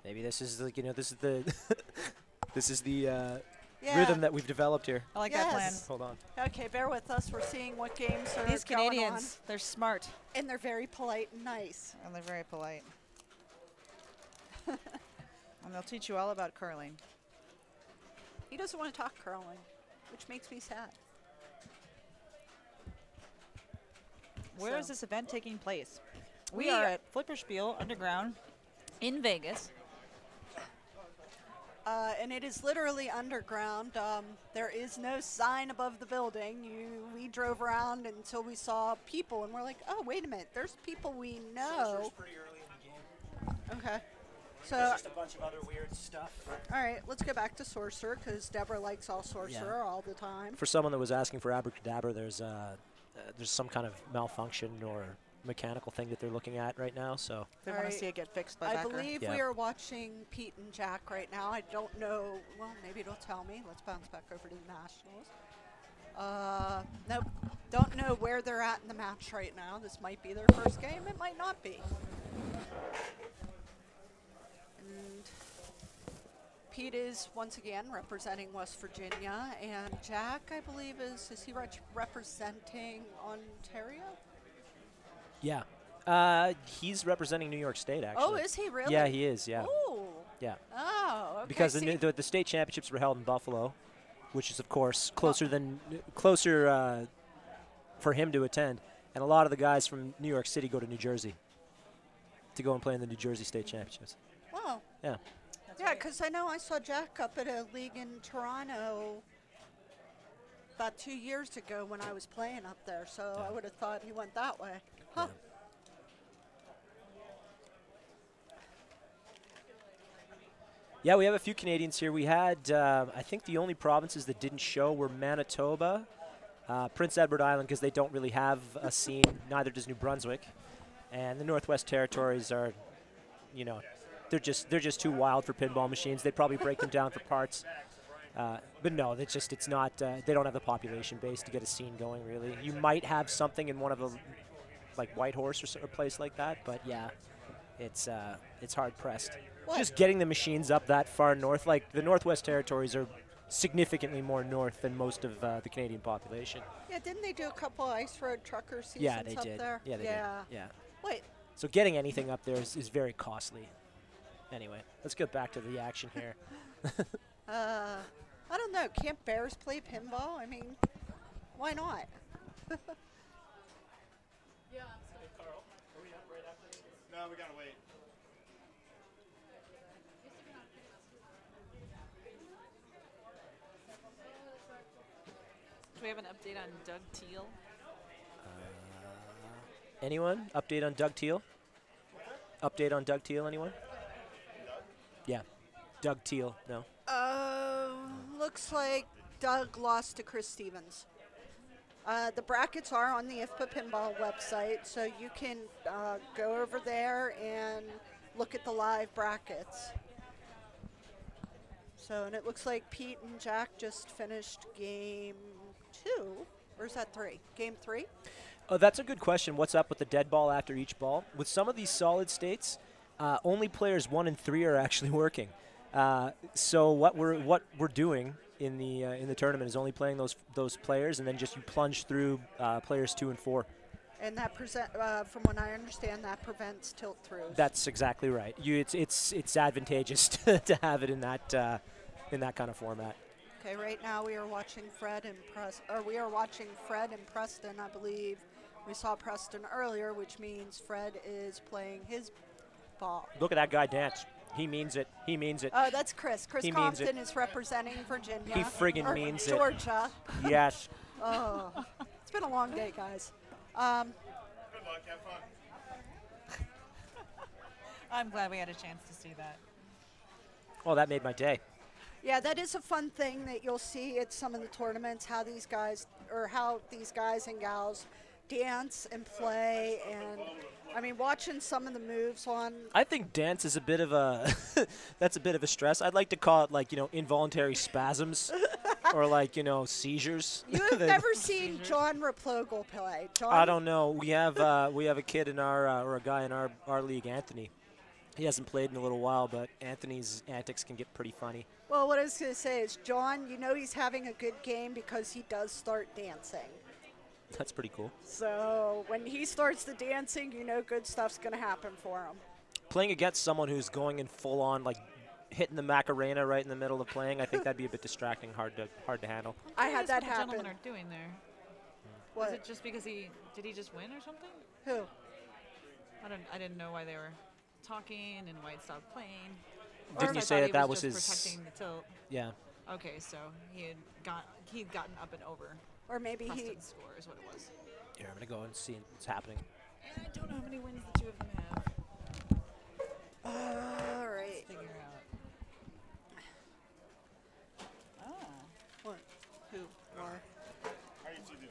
Maybe this is the, this is the, this is the Yeah. rhythm that we've developed here. I like that plan. Yes. Hold on. Okay, bear with us. We're seeing what games are These going on. Canadians, they're smart. And they're very polite and nice. And they're very polite. And they'll teach you all about curling. He doesn't want to talk curling, which makes me sad. Where is So- this event taking place? We We are are- at Flipperspiel Underground in Vegas. And it is literally underground. There is no sign above the building. We drove around until we saw people, and we're like, oh, wait a minute. There's people we know. pretty early in the game. Okay. So, There's just a bunch of other weird stuff. all right, let's go back to Sorcerer, because Deborah likes all Sorcerer all the time. For someone that was asking for Abracadabra, there's some kind of malfunction or mechanical thing that they're looking at right now. So They All want right. to see it get fixed by I Becker. believe Yeah. we are watching Pete and Jack right now. I don't know. Well, maybe it'll tell me. Let's bounce back over to the Nationals. Nope. Don't know where they're at in the match right now. This might be their first game. It might not be. And Pete is once again representing West Virginia, and Jack, I believe, is he representing Ontario? yeah, he's representing New York State actually. Oh, is he really? Yeah, he is. Yeah, Oh. yeah. Oh, okay. Because See, the state championships were held in Buffalo, which is of course closer for him to attend, and a lot of the guys from New York City go to New Jersey to go and play in the New Jersey State Championships. oh. Yeah. Yeah, because I know I saw Jack up at a league in Toronto about 2 years ago when I was playing up there, so Yeah. I would have thought he went that way. Huh. Yeah, we have a few Canadians here. We had, I think the only provinces that didn't show were Manitoba, Prince Edward Island, because they don't really have a scene. Neither does New Brunswick, and the Northwest Territories are, they're just too wild for pinball machines. They'd probably break them down for parts. But no, it's not. They don't have the population base to get a scene going. Really, you might have something in one of the, like Whitehorse or a place like that. But yeah, it's hard pressed. What? Just getting the machines up that far north, like the Northwest Territories are significantly more north than most of the Canadian population. Yeah, didn't they do a couple Ice Road trucker seasons Yeah, they up did. there? Yeah, they did. Yeah. Wait, So getting anything up there is very costly. Anyway, let's get back to the action here. I don't know. Can't bears play pinball? I mean, why not? No, we gotta wait. Do we have an update on Doug Teal? Anyone? Update on Doug Teal? Update on Doug Teal, anyone? Yeah. Doug Teal, no. Looks like Doug lost to Chris Stevens. The brackets are on the IFPA Pinball website, so you can go over there and look at the live brackets. So, and it looks like Pete and Jack just finished game 2. Or is that 3? Game 3? Oh, that's a good question. What's up with the dead ball after each ball? With some of these solid states, only players 1 and 3 are actually working. So what we're doing in the tournament is only playing those players, and then just you plunge through players 2 and 4. And that from what I understand, that prevents tilt throughs. That's exactly right. It's advantageous to have it in that kind of format. Okay, right now we are watching Fred and Preston, I believe. We saw Preston earlier, which means Fred is playing his ball. Look at that guy dance. He means it. He means it. Oh, that's Chris. Chris He means Compton it. is representing Virginia. He friggin' or means it. Georgia. Yes. Oh, it's been a long day, guys. Good luck, have fun. I'm glad we had a chance to see that. Oh, that made my day. Yeah, that is a fun thing that you'll see at some of the tournaments, how these guys and gals dance and play, and I mean, watching some of the moves on. I think dance is a bit of a that's a bit of a stress. I'd like to call it like involuntary spasms or like seizures. You have never seen John Replogle play. John? I don't know. We have a kid in our or a guy in our league, Anthony. He hasn't played in a little while, but Anthony's antics can get pretty funny. Well, what I was going to say is, John, you know he's having a good game because he does start dancing. That's pretty cool. So when he starts the dancing, you know good stuff's going to happen for him. Playing against someone who's going in full on, like hitting the Macarena right in the middle of playing, I think that'd be a bit distracting, hard to handle. I had that What the happen. gentlemen are doing there. What? Was it just because did he just win or something? Who? I didn't know why they were talking and why it stopped playing. Didn't you I say thought he that was was just his? protecting the tilt? Yeah. Okay, so he'd gotten up and over. Or maybe he. Preston's score is what it was. Here, I'm gonna go and see what's happening. And I don't know how many wins the two of them have. All right. Let's figure out. Oh. What? Who? Or? How you two doing?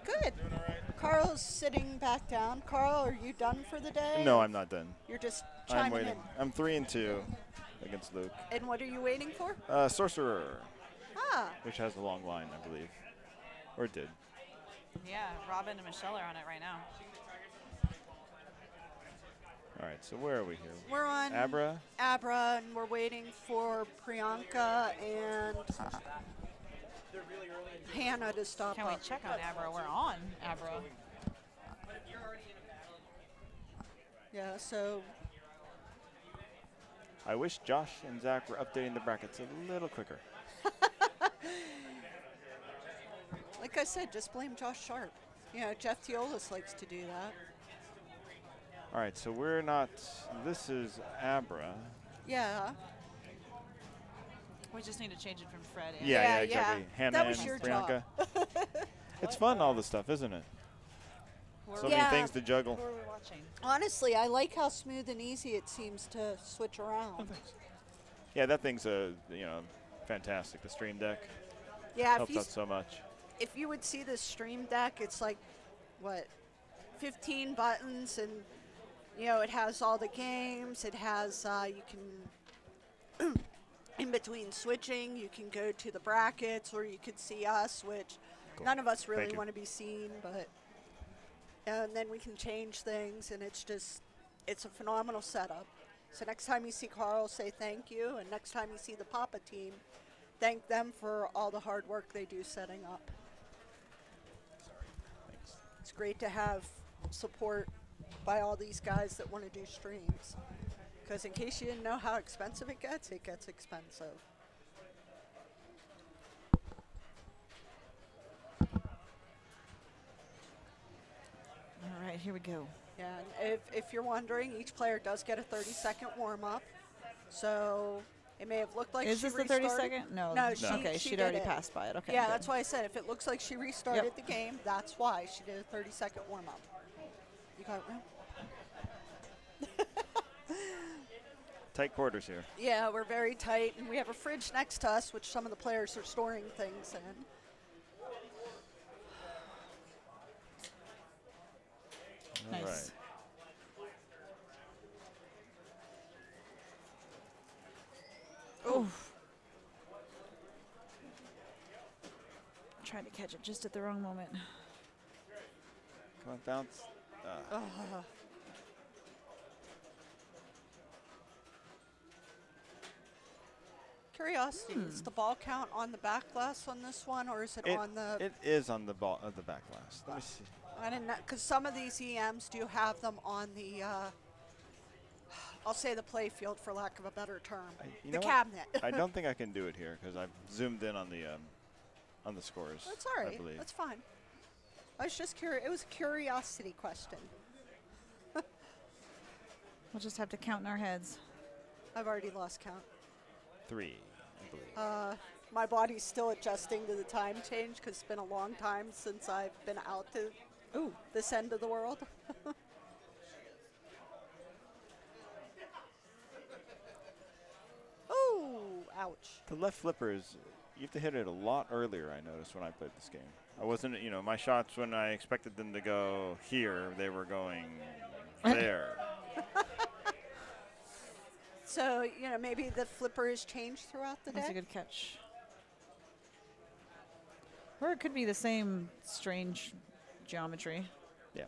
Good. Doing all right? Carl's sitting back down. Carl, are you done for the day? No, I'm not done. You're just I'm chiming waiting. in. I'm 3-2 against Luke. And what are you waiting for? Sorcerer, Ah, which has a long line, I believe. Or did. Yeah, Robin and Michelle are on it right now. All right, so where are we here? we're on Abra? Abra, and we're waiting for Priyanka and Hannah to stop Can we up. check on Abra? We're on Abra. Yeah, so I wish Josh and Zach were updating the brackets a little quicker. like I said, just blame Josh Sharp. You know, Jeff Teolis likes to do that. All right, so we're not. This is Abra. Yeah. We just need to change it from Fred. and- Yeah, Yeah, exactly. yeah. Hannah That was and your Priyanka. job. It's fun, all this stuff, isn't it? So Yeah. many things to juggle. Who are we watching? Honestly, I like how smooth and easy it seems to switch around. Yeah, that thing's fantastic. The Stream Deck Yeah, helps out so much. if you would see the Stream Deck, it's like, what, 15 buttons, and, you know, it has all the games. It has, you can, in between switching, you can go to the brackets, or you could see us, which Cool. none of us really Thank you. want to be seen, but, and then we can change things, and it's just, it's a phenomenal setup. So next time you see Carl, say thank you, and next time you see the Papa team, thank them for all the hard work they do setting up. Thanks. It's great to have support by all these guys that want to do streams. Because in case you didn't know how expensive it gets expensive. All right, here we go. Yeah, and if you're wondering, each player does get a 30-second warm-up. So it may have looked like Is she this the restarted. 30-second? No. No, Okay, she she'd did already it. passed by it. Okay. Yeah, good. that's why I said if it looks like she restarted Yep. the game, that's why she did a 30-second warm-up. You got it right? Tight quarters here. Yeah, we're very tight, and we have a fridge next to us, which some of the players are storing things in. All Nice. right. Oof. Tried to catch it just at the wrong moment. Come on, bounce. Curiosity, is the ball count on the back glass on this one, or is it on the? It is on the ball of the back glass. Let me see. I didn't know, because some of these EMs do have them on the. I'll say the play field, for lack of a better term. You The know what? cabinet. I don't think I can do it here because I've zoomed in on the scores. That's all I right. believe. That's fine. I was just curious. It was a curiosity question. We'll just have to count in our heads. I've already lost count. 3, I believe. My body's still adjusting to the time change because it's been a long time since I've been out to this end of the world. Ooh, ouch. The left flipper is, you have to hit it a lot earlier, I noticed when I played this game. I wasn't, my shots when I expected them to go here, they were going there. So, maybe the flipper has changed throughout the That's a day. good catch. Or it could be the same strange geometry. Yeah.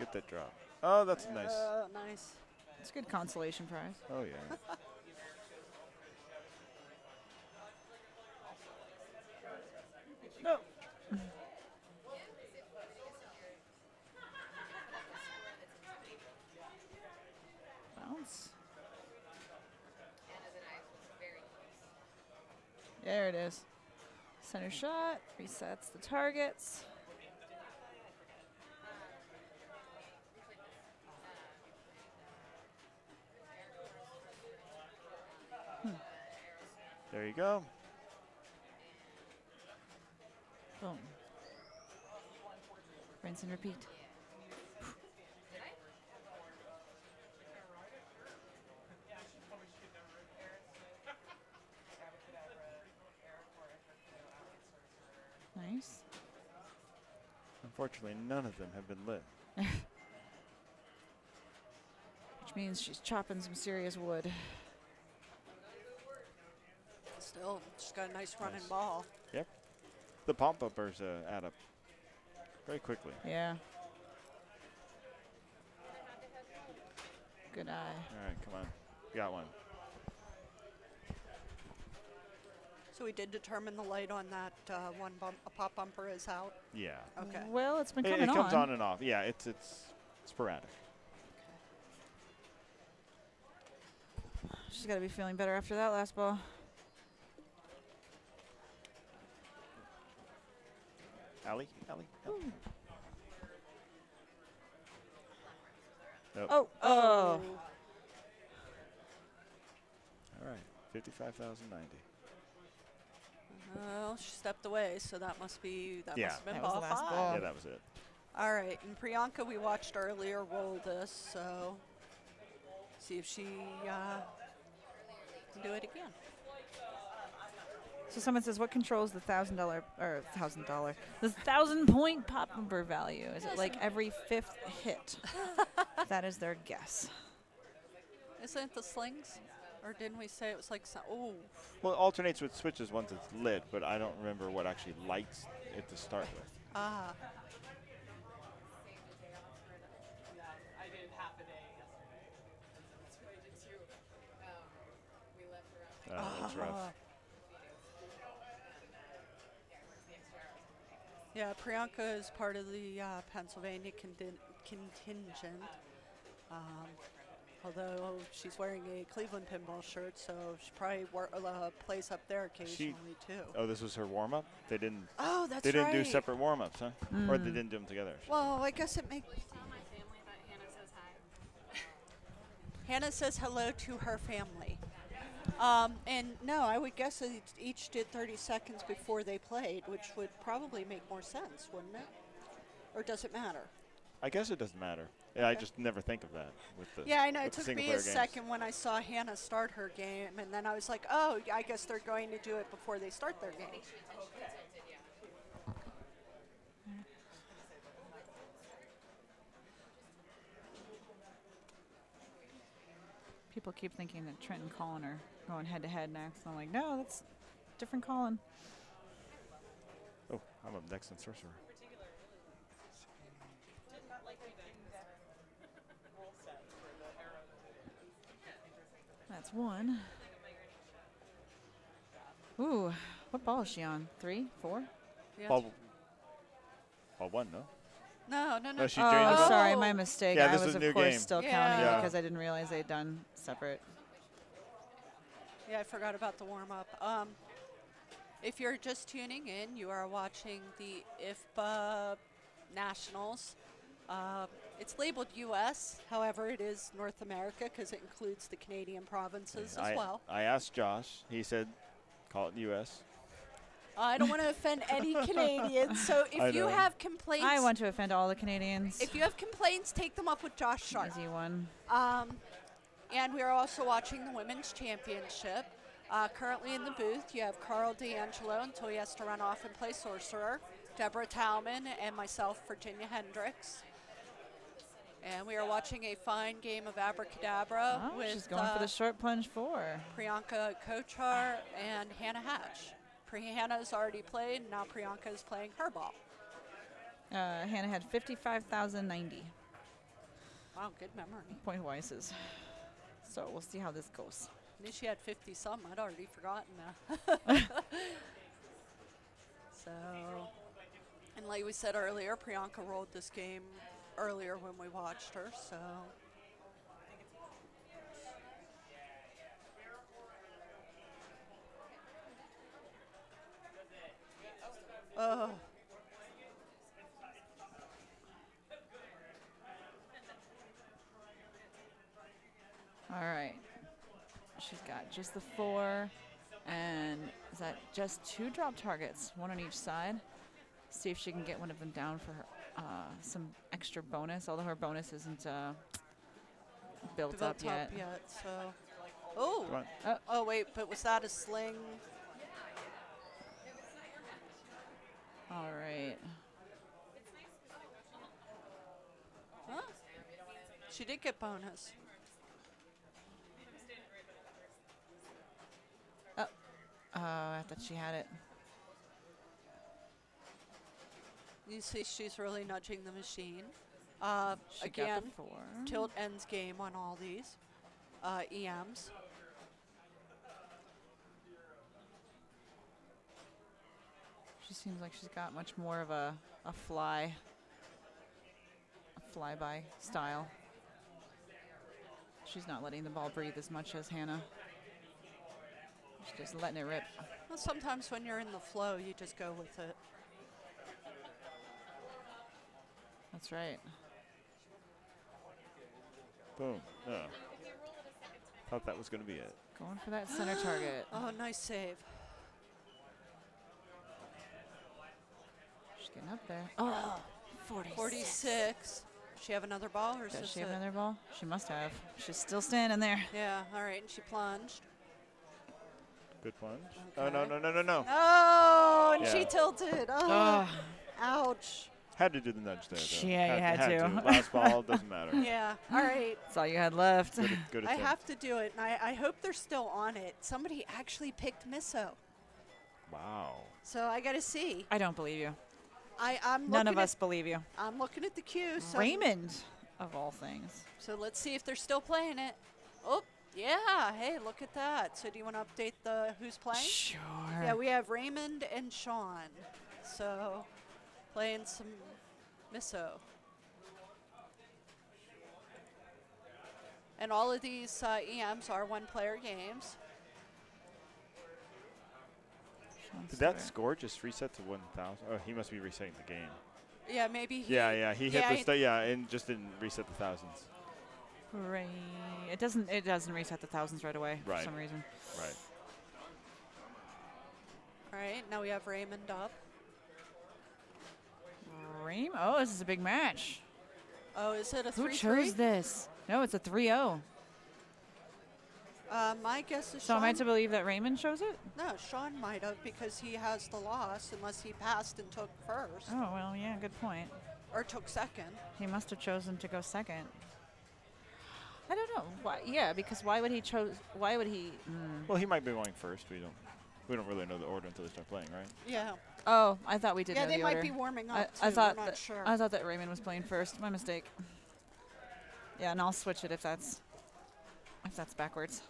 Get that drop. Oh, that's nice. Nice. It's a good consolation prize. Oh, yeah. No. Bounce. There it is. Center shot. Resets the targets. There you go. Boom. Rinse and repeat. Nice. Unfortunately, none of them have been lit. Which means she's chopping some serious wood. Still, she's got a nice running Nice. ball. Yep. The pump bumpers add up very quickly. Yeah. Good eye. All right, come on. Got one. So we did determine the light on that one a pop bumper is out. Yeah. Okay. Well, it's been It coming comes on and off. Yeah, it's sporadic. She's got to be feeling better after that last ball. Allie. Nope. Oh. Oh. All right. 55,090. Well, she stepped away, so that must be Yeah. must have been That was ball the last 5. ball. Yeah, that was it. All right, and Priyanka we watched earlier roll this, so see if she can do it again. So someone says, what controls the $1,000 or $1,000, the 1,000-point pop bumper value? Is it like every 5th hit? That is their guess. Isn't it the slings? Or didn't we say it was like, oh, Well, it alternates with switches once it's lit, but I don't remember what actually lights it to start with. ah. That's rough. Yeah, Priyanka is part of the Pennsylvania contingent. Although she's wearing a Cleveland pinball shirt, so she probably plays up there occasionally too. Oh, this was her warm-up? They didn't. Oh, that's They didn't right. do separate warm-ups, huh? Or they didn't do them together. Well, I guess it makes. Hannah says hello to her family. And no, I would guess that each did 30 seconds before they played, which would probably make more sense, wouldn't it? Or does it matter? I guess it doesn't matter. Yeah, I just never think of that with the. Yeah, I know. It with the took me single-player a games. second when I saw Hannah start her game, and then I was like, oh, I guess they're going to do it before they start their game. People keep thinking that Trent and Colin are going head-to-head next. And I'm like, no, that's different Colin. Oh, I'm up next in Sorcerer. That's one. Ooh, what ball is she on? 3, 4? Yeah. Ball one, no? No. Oh, she Oh, drained the sorry, ball? my mistake. Yeah, I this was, is a of new course, game. still Yeah. counting Yeah. because I didn't realize they'd done separate. Yeah, I forgot about the warm-up. If you're just tuning in, you are watching the IFPA Nationals. It's labeled U.S., however, it is North America because it includes the Canadian provinces as well. I asked Josh. He said, call it U.S. I don't want to offend any Canadians, so I if you know. have complaints, I want to offend all the Canadians. if you have complaints, take them up with Josh Sharp. Easy one. And we are also watching the Women's Championship. Currently in the booth, you have Carl D'Angelo until he has to run off and play Sorcerer, Deborah Talman, and myself, Virginia Hendricks. And we are watching a fine game of Abracadabra Oh, with she's going for the short plunge 4. Priyanka Kochar and Hannah Hatch. Hannah's already played, now Priyanka is playing her ball. Hannah had 55,090. Wow, good memory. Point-wises. So we'll see how this goes. I knew she had 50 something. I'd already forgotten that. So, and like we said earlier, Priyanka rolled this game earlier when we watched her. So. Oh. All right. She's got just the 4, and is that just 2 drop targets, 1 on each side? See if she can get one of them down for her, some extra bonus, although her bonus isn't built up yet. So. Oh. Oh, wait, but was that a sling? All right. Huh? She did get bonus. I thought she had it. You see, she's really nudging the machine. She Again, got the 4. tilt ends game on all these EMs. She seems like she's got much more of a flyby style. She's not letting the ball breathe as much as Hannah. She's just letting it rip. Well, sometimes when you're in the flow, you just go with it. That's right. Boom. Thought that was going to be it. Going for that center target. Oh, nice save. She's getting up there. Oh, 46. 46. She have another ball, or is Does this she have it? another ball? She must have. She's still standing there. Yeah, all right, and she plunged. Good plunge. Okay. Oh, no. Oh, and she Yeah. tilted. Oh, Oh, ouch. Had to do the nudge there, though. Yeah, you had to. Last ball, doesn't matter. Yeah, all right. that's all you had left. Good I attempt. have to do it, and I hope they're still on it. Somebody actually picked Misso, Wow. so I got to see. I don't believe you. I'm None of looking us believe you. I'm looking at the queue. So Raymond, of all things. So let's see if they're still playing it. Oh, yeah. Hey, look at that. So do you want to update the who's playing? Sure. Yeah, we have Raymond and Sean. So playing some Misso. And all of these EMs are one-player games. Did that score just reset to 1,000? Oh, he must be resetting the game. Yeah, maybe he. Yeah. He hit the and just didn't reset the thousands. Right. It doesn't reset the thousands right away Right. for some reason. Right. All right, now we have Raymond up. Oh, this is a big match. Oh, is it a 3-3? Who chose this? No, it's a 3-0. My guess is So am Sean. I to believe that Raymond chose it? No, Sean might have because he has the loss unless he passed and took first Oh, well, yeah, good point. or took second. He must have chosen to go second. I don't know. Why? Yeah, because why would he chose? Why would he? Well, he might be going first. We don't really know the order until they start playing, right? Yeah. Oh, I thought we did. Yeah, know they the might order. be warming up I too. thought We're not that sure. I thought that Raymond was playing first. My mistake. Yeah, and I'll switch it if that's backwards.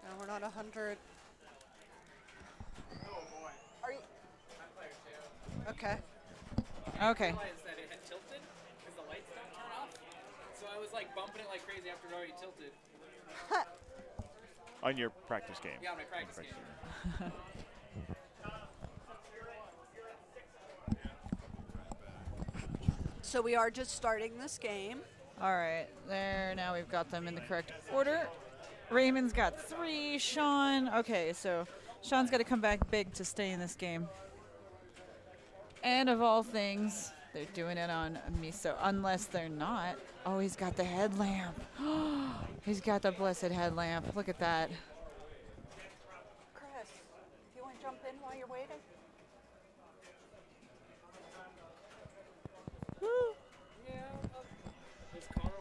No, we're not 100. Are you? Okay. Okay. Realized that it had tilted because the lights don't turn off. So I was like bumping it like crazy after it already tilted. On your practice game. Yeah, on my practice game. So we are just starting this game. All right. There. Now we've got them in the correct order. Raymond's got 3. Sean. Okay, so Sean's got to come back big to stay in this game. And of all things, they're doing it on Miso, unless they're not. Oh, he's got the headlamp. He's got the blessed headlamp. Look at that. Chris, do you want to jump in while you're waiting? There's Carl.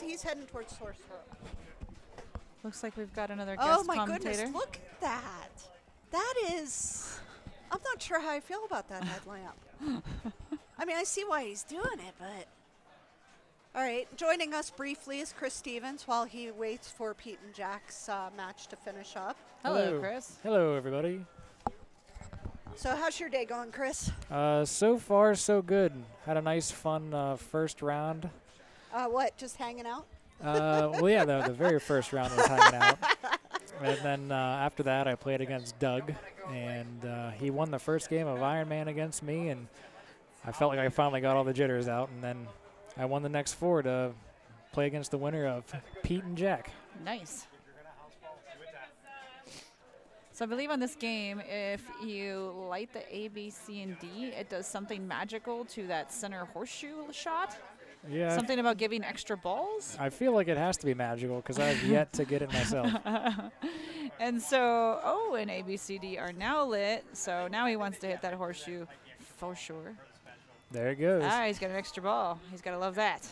He's heading towards source room. Looks like we've got another guest Oh my commentator. goodness, look at that. That is, I'm not sure how I feel about that headlamp. I mean, I see why he's doing it, but. All right, joining us briefly is Chris Stevens while he waits for Pete and Jack's match to finish up. Hello, Chris. Hello, everybody. So how's your day going, Chris? So far, so good. Had a nice, fun first round. What, just hanging out? Well, yeah, the very first round was hanging out. And then after that, I played against Doug, and he won the first game of Iron Man against me, and I felt like I finally got all the jitters out, and then I won the next 4 to play against the winner of Pete and Jack. Nice. So I believe on this game, if you light the A, B, C, and D, it does something magical to that center horseshoe shot. Yeah. Something about giving extra balls. I feel like it has to be magical because I've yet to get it myself. And so, oh, and A, B, C, D are now lit. So now he wants to hit that horseshoe for sure. There it goes. Ah, he's got an extra ball. He's got to love that.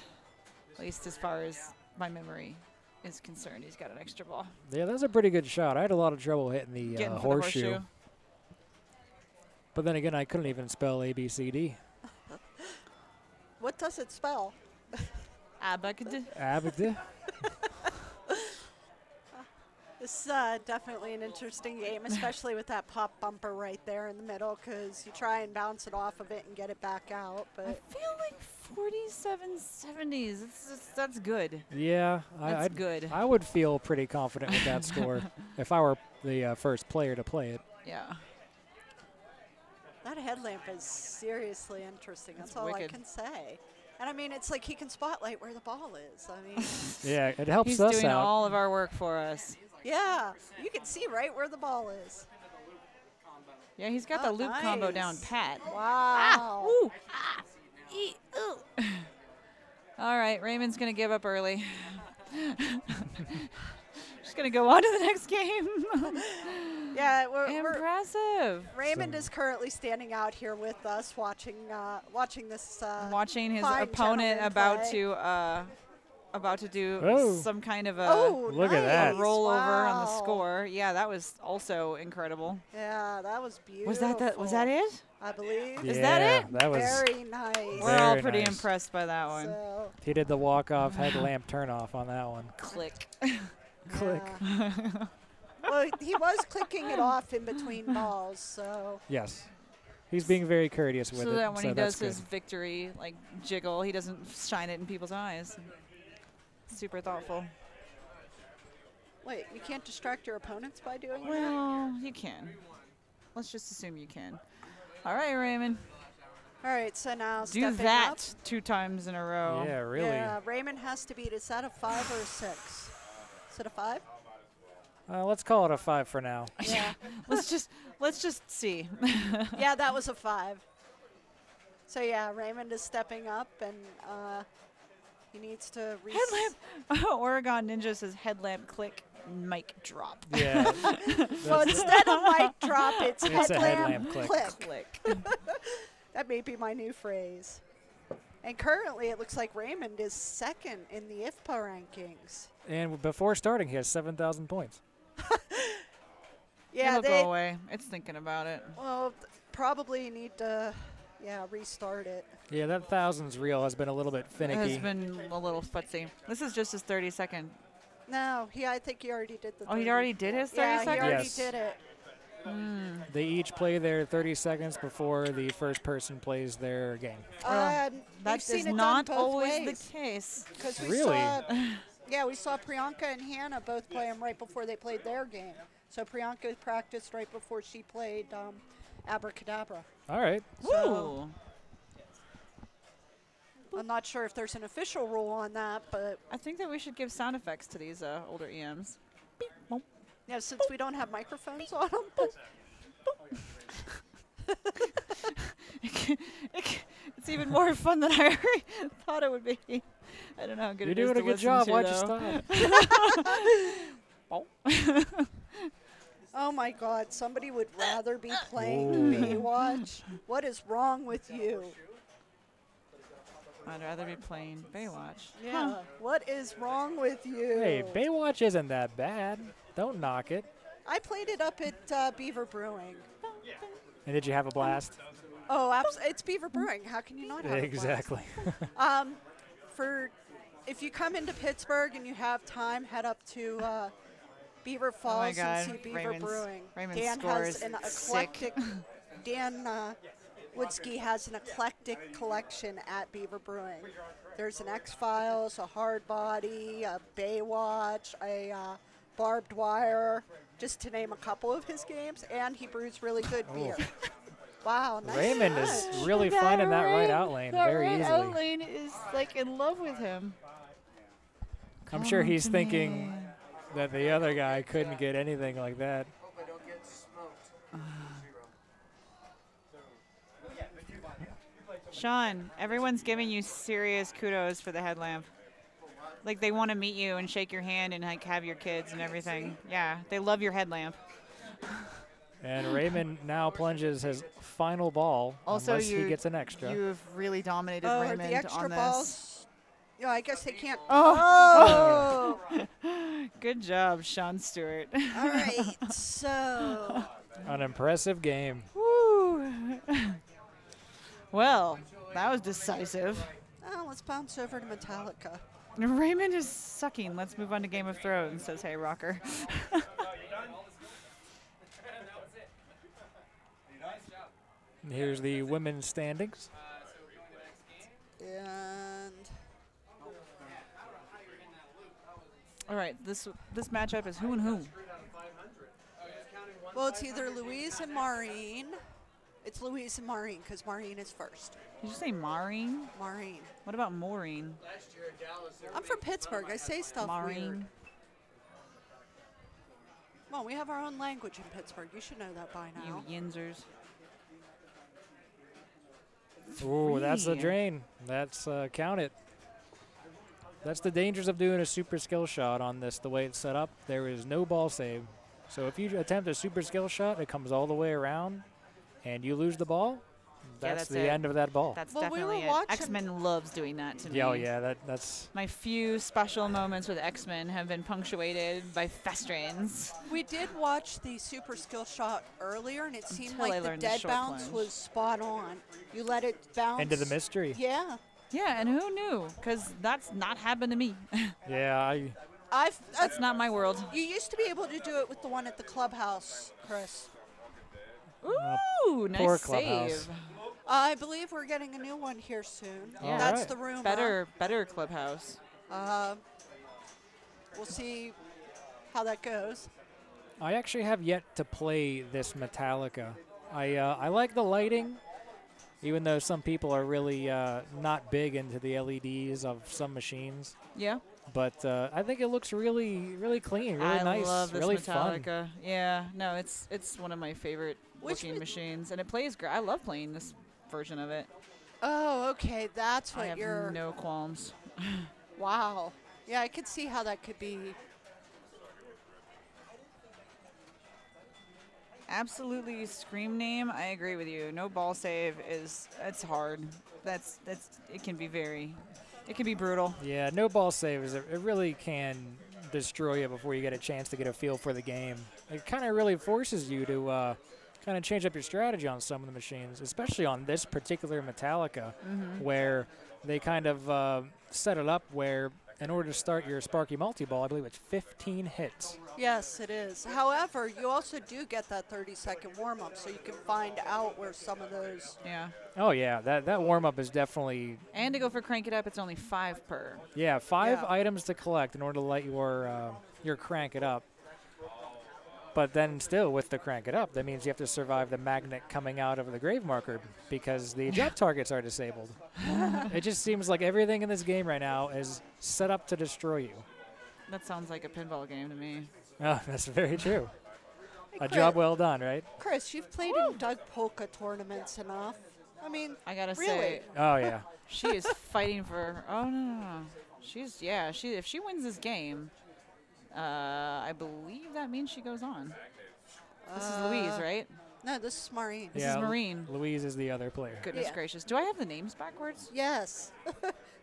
At least as far as my memory is concerned, he's got an extra ball. Yeah, that's a pretty good shot. I had a lot of trouble hitting the Getting for horseshoe. the horseshoe. But then again, I couldn't even spell ABCD. What does it spell? Abacad. Abacad. This is definitely an interesting game, especially with that pop bumper right there in the middle, because you try and bounce it off of it and get it back out. I But feel like 47-70s. That's good. Yeah, That's good. I would feel pretty confident with that score if I were the first player to play it. Yeah. that headlamp is seriously interesting. That's It's all I wicked. can say. And I mean, it's like he can spotlight where the ball is. I mean, Yeah, it helps He's us doing out. all of our work for us. yeah, you can see right where the ball is. Yeah, he's got Oh, the loop combo down nice. pat. Wow. Ooh. Ah. Ooh. All right, Raymond's going to give up early. Just going to go on to the next game. Yeah, we're Impressive. Raymond is currently standing out here with us, watching this. Watching his fine opponent gentleman play. about to do Oh. some kind of a Oh, Look at that. nice. rollover on the Wow. score. Yeah, that was also incredible. Yeah, that was beautiful. Was that it? I believe. Is that Yeah, it? That was. Very nice. We're all Very pretty nice. impressed by that one. So, He did the walk-off headlamp turn-off on that one. Click. Click. yeah. Well, he was clicking it off in between balls, so. Yes. He's being very courteous with So it. that when he that's does his good. victory like jiggle, he doesn't shine it in people's eyes. Super thoughtful. Wait, you can't distract your opponents by doing that? Well, you can. Let's just assume you can. All right, Raymond. All right, so now Do stepping that up. 2 times in a row. Yeah, really. Yeah, Raymond has to beat. Is that a 5 or a 6? Is it a 5? Let's call it a 5 for now. Yeah. let's just see. Yeah, that was a 5. So yeah, Raymond is stepping up, and he needs to. Headlamp. Oregon Ninja says headlamp click, mic drop. Yeah. Well, instead of mic drop, it's a headlamp headlamp click. click. Click. That may be my new phrase. And currently, it looks like Raymond is second in the IFPA rankings. And before starting, he has 7,000 points. Yeah, It'll they go away. It's thinking about it. well probably need to restart it. Yeah, that thousands reel has been a little bit It finicky. has been a little futzy. This is just his 32nd. No, I think he already did the. Oh, he 30. already did his 30 Yeah, he seconds? already Yes. did it. They each play their 30 seconds before the first person plays their game. We've That seen is it not done both always ways. the case. 'Cause we Really? we saw Priyanka and Hannah both play them right before they played their game. So Priyanka practiced right before she played Abracadabra. All right. Woo! I'm not sure if there's an official rule on that, but I think that we should give sound effects to these older EMs. since we don't have microphones on them. It's even more fun than I thought it would be. I don't know how good You're it is doing a to good listen job. to, Why'd you though. stop? Oh my God! Somebody would rather be playing Ooh. Baywatch. What is wrong with you? I'd rather be playing Baywatch. Yeah. What is wrong with you? Hey, Baywatch isn't that bad. Don't knock it. I played it up at Beaver Brewing. And did you have a blast? Oh, it's Beaver Brewing. How can you not have a blast? Exactly. If you come into Pittsburgh and you have time, head up to Beaver Oh my Falls God, and see Beaver Raymond's- Brewing. Raymond's Dan score has is an sick. eclectic. Dan Woodsky has an eclectic collection at Beaver Brewing. There's an X-Files, a Hard Body, a Baywatch, a Barbed Wire, just to name a couple of his games, and he brews really good beer. Wow, nice. Raymond is really finding that right out lane very easily. Out lane is like in love with him. I'm sure Come he's to thinking me. that the other guy couldn't get anything like that. Sean, everyone's giving you serious kudos for the headlamp. Like they want to meet you and shake your hand and like have your kids and everything. Yeah, they love your headlamp. And Raymond now plunges his final ball, Also, unless he gets an extra. You've really dominated Oh, Raymond the extra on this. balls. Yeah, I guess they can't. Oh. Good job, Sean Stewart. All right, so An impressive game. Woo. Well, that was decisive. let's bounce over to Metallica. Raymond is sucking. Let's move on to Game of Thrones, says Hey Rocker. Here's the women's standings. And All right, this matchup is who and who? well, it's either Louise and Maureen. It's Louise and Maureen because Maureen is first. Did you say Maureen? Maureen. What about Maureen? I'm from Pittsburgh. I say stuff weird. Maureen. Well, we have our own language in Pittsburgh. You should know that by now. You yinzers. Ooh, that's the Three. drain. That's count it. That's the dangers of doing a super skill shot on this. The way it's set up, there is no ball save. So if you attempt a super skill shot, it comes all the way around, and you lose the ball. That's that's the it. end of that ball. That's Well, we were definitely it. watching- X-Men loves doing that to me. Yeah, oh yeah, that's My few special moments with X-Men have been punctuated by fast drains. We did watch the super skill shot earlier, and it seemed Until I like the learned the dead short bounce plunge. was spot on. You let it bounce. into the mystery. Yeah. Yeah, and who knew? Because that's not happened to me. Yeah, That's not my world. You used to be able to do it with the one at the clubhouse, Chris. Ooh, poor nice clubhouse. save. I believe we're getting a new one here soon. Yeah. That's Alright. the rumor. Better clubhouse. We'll see how that goes. I actually have yet to play this Metallica. I like the lighting, even though some people are really not big into the LEDs of some machines. Yeah. But I think it looks really clean, really I nice, love this really fun. Metallica. Yeah, no, it's one of my favorite Which looking ma- machines, and it plays great. I love playing this version of it. Oh, okay. That's I what have you're. no qualms. Wow. Yeah, I could see how that could be. Absolutely, scream name. I agree with you. No ball save it's hard. It can be brutal. Yeah, no ball saves. It really can destroy you before you get a chance to get a feel for the game. It kind of really forces you to kind of change up your strategy on some of the machines, especially on this particular Metallica, where they kind of set it up where in order to start your Sparky multi-ball, I believe it's 15 hits. Yes, it is. However, you also do get that 30-second warm-up, so you can find out where some of those. Yeah. Oh, yeah, that warm-up is definitely, And to go for crank it up, it's only 5 per. yeah, 5 Yeah. items to collect in order to let your crank it up. But then still, with the crank it up, that means you have to survive the magnet coming out of the grave marker because the drop targets are disabled. It just seems like everything in this game right now is set up to destroy you. That sounds like a pinball game to me. Oh, that's very true. Hey, A Chris, job well done, right? Chris, you've played in Doug Polka tournaments enough. I mean, I gotta really? say, Oh, yeah. she is fighting for. Oh no. If she wins this game, I believe that means she goes on. This is Louise, right? No, this is Maureen. This is Maureen. Louise is the other player. Goodness gracious. Do I have the names backwards? Yes.